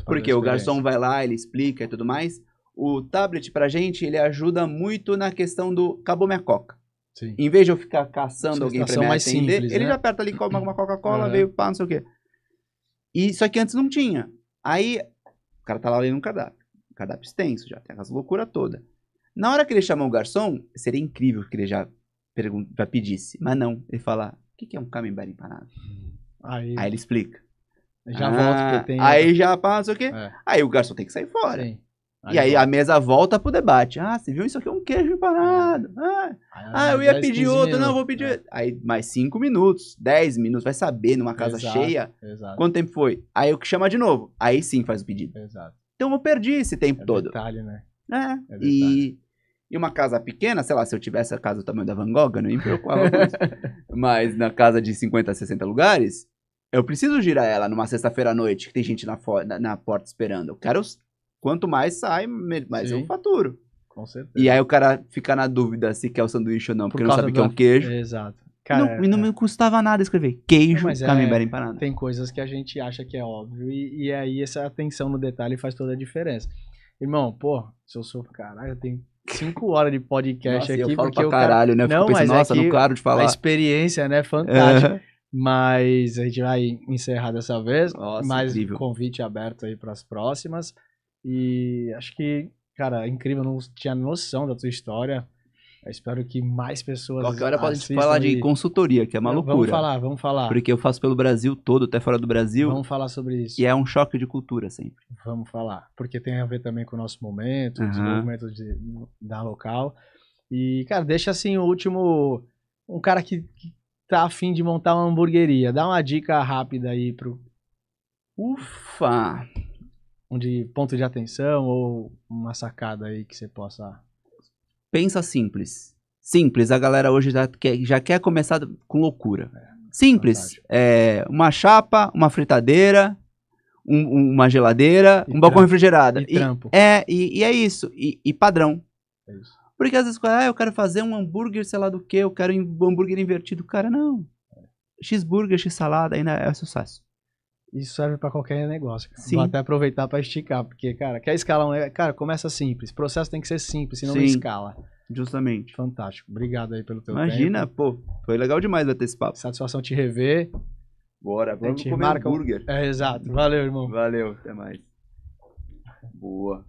Porque o garçom vai lá, ele explica e tudo mais. O tablet, pra gente, ele ajuda muito na questão do acabou minha coca. Sim. Em vez de eu ficar caçando alguém pra me mais atender, simples, ele né? já aperta ali uma Coca-Cola, veio pá, não sei o quê. E só que antes não tinha. Aí, o cara tá lá lendo um cardápio extenso, já tem aquela loucura toda. Na hora que ele chamou o garçom, seria incrível que ele já pedisse. Mas não, ele fala, o que é um camembert empanado? Aí ele explica. Já volta, porque tem... Aí já passa o quê? Aí o garçom tem que sair fora. Sim. E aí a mesa volta pro debate. Você viu? Isso aqui é um queijo empanado. Eu ia pedir outro. Não, vou pedir... Aí mais 5 minutos, 10 minutos. Vai saber, numa casa cheia, quanto tempo foi. Aí o que chama de novo. Aí sim faz o pedido. Exato. Então eu perdi esse tempo todo. Detalhe, né? E uma casa pequena, sei lá, se eu tivesse a casa do tamanho da Van Gogh, eu não me preocupava com isso. Mas na casa de 50, 60 lugares, eu preciso girar ela numa sexta-feira à noite, que tem gente na porta esperando. Eu quero, quanto mais sai, mais eu faturo. Com certeza. E aí o cara fica na dúvida se quer o sanduíche ou não, porque não sabe que é um queijo. Exato. Cara, não me custava nada escrever queijo, camembert empanado. Tem coisas que a gente acha que é óbvio, e aí essa atenção no detalhe faz toda a diferença. Irmão, se eu sou... Caralho, eu tenho 5 horas de podcast aqui. Eu falo pra caralho, né? Eu fico pensando, não paro de falar. A experiência, né? Fantástica. Mas a gente vai encerrar dessa vez. Nossa, mas incrível. Convite aberto aí pras próximas. E acho que, cara, é incrível. Eu não tinha noção da tua história. Eu espero que mais pessoas qualquer hora pode falar de consultoria, que é uma loucura. Vamos falar. Porque eu faço pelo Brasil todo, até fora do Brasil. Vamos falar sobre isso. E é um choque de cultura sempre. Vamos falar. Porque tem a ver também com o nosso momento, o desenvolvimento da local. E, cara, deixa assim o último... Um cara que tá afim de montar uma hamburgueria. Dá uma dica rápida aí pro... Ufa! Ponto de atenção ou uma sacada aí que você possa... Pensa simples. Simples, a galera hoje já quer começar com loucura. Simples. Uma chapa, uma fritadeira, uma geladeira, um balcão refrigerado. E trampo. E é isso. E padrão. É isso. Porque às vezes, eu quero fazer um hambúrguer, sei lá do que, eu quero um hambúrguer invertido. Cara, não. X-burger, X-salada, ainda é sucesso. Isso serve pra qualquer negócio. Sim. Vou até aproveitar pra esticar, porque, cara, quer escalar cara, começa simples. O processo tem que ser simples, senão não escala. Justamente. Fantástico. Obrigado aí pelo teu Imagina, tempo. Foi legal demais bater esse papo. Satisfação te rever. Bora, vamos comer hambúrguer. Exato. Valeu, irmão. Valeu, até mais. Boa.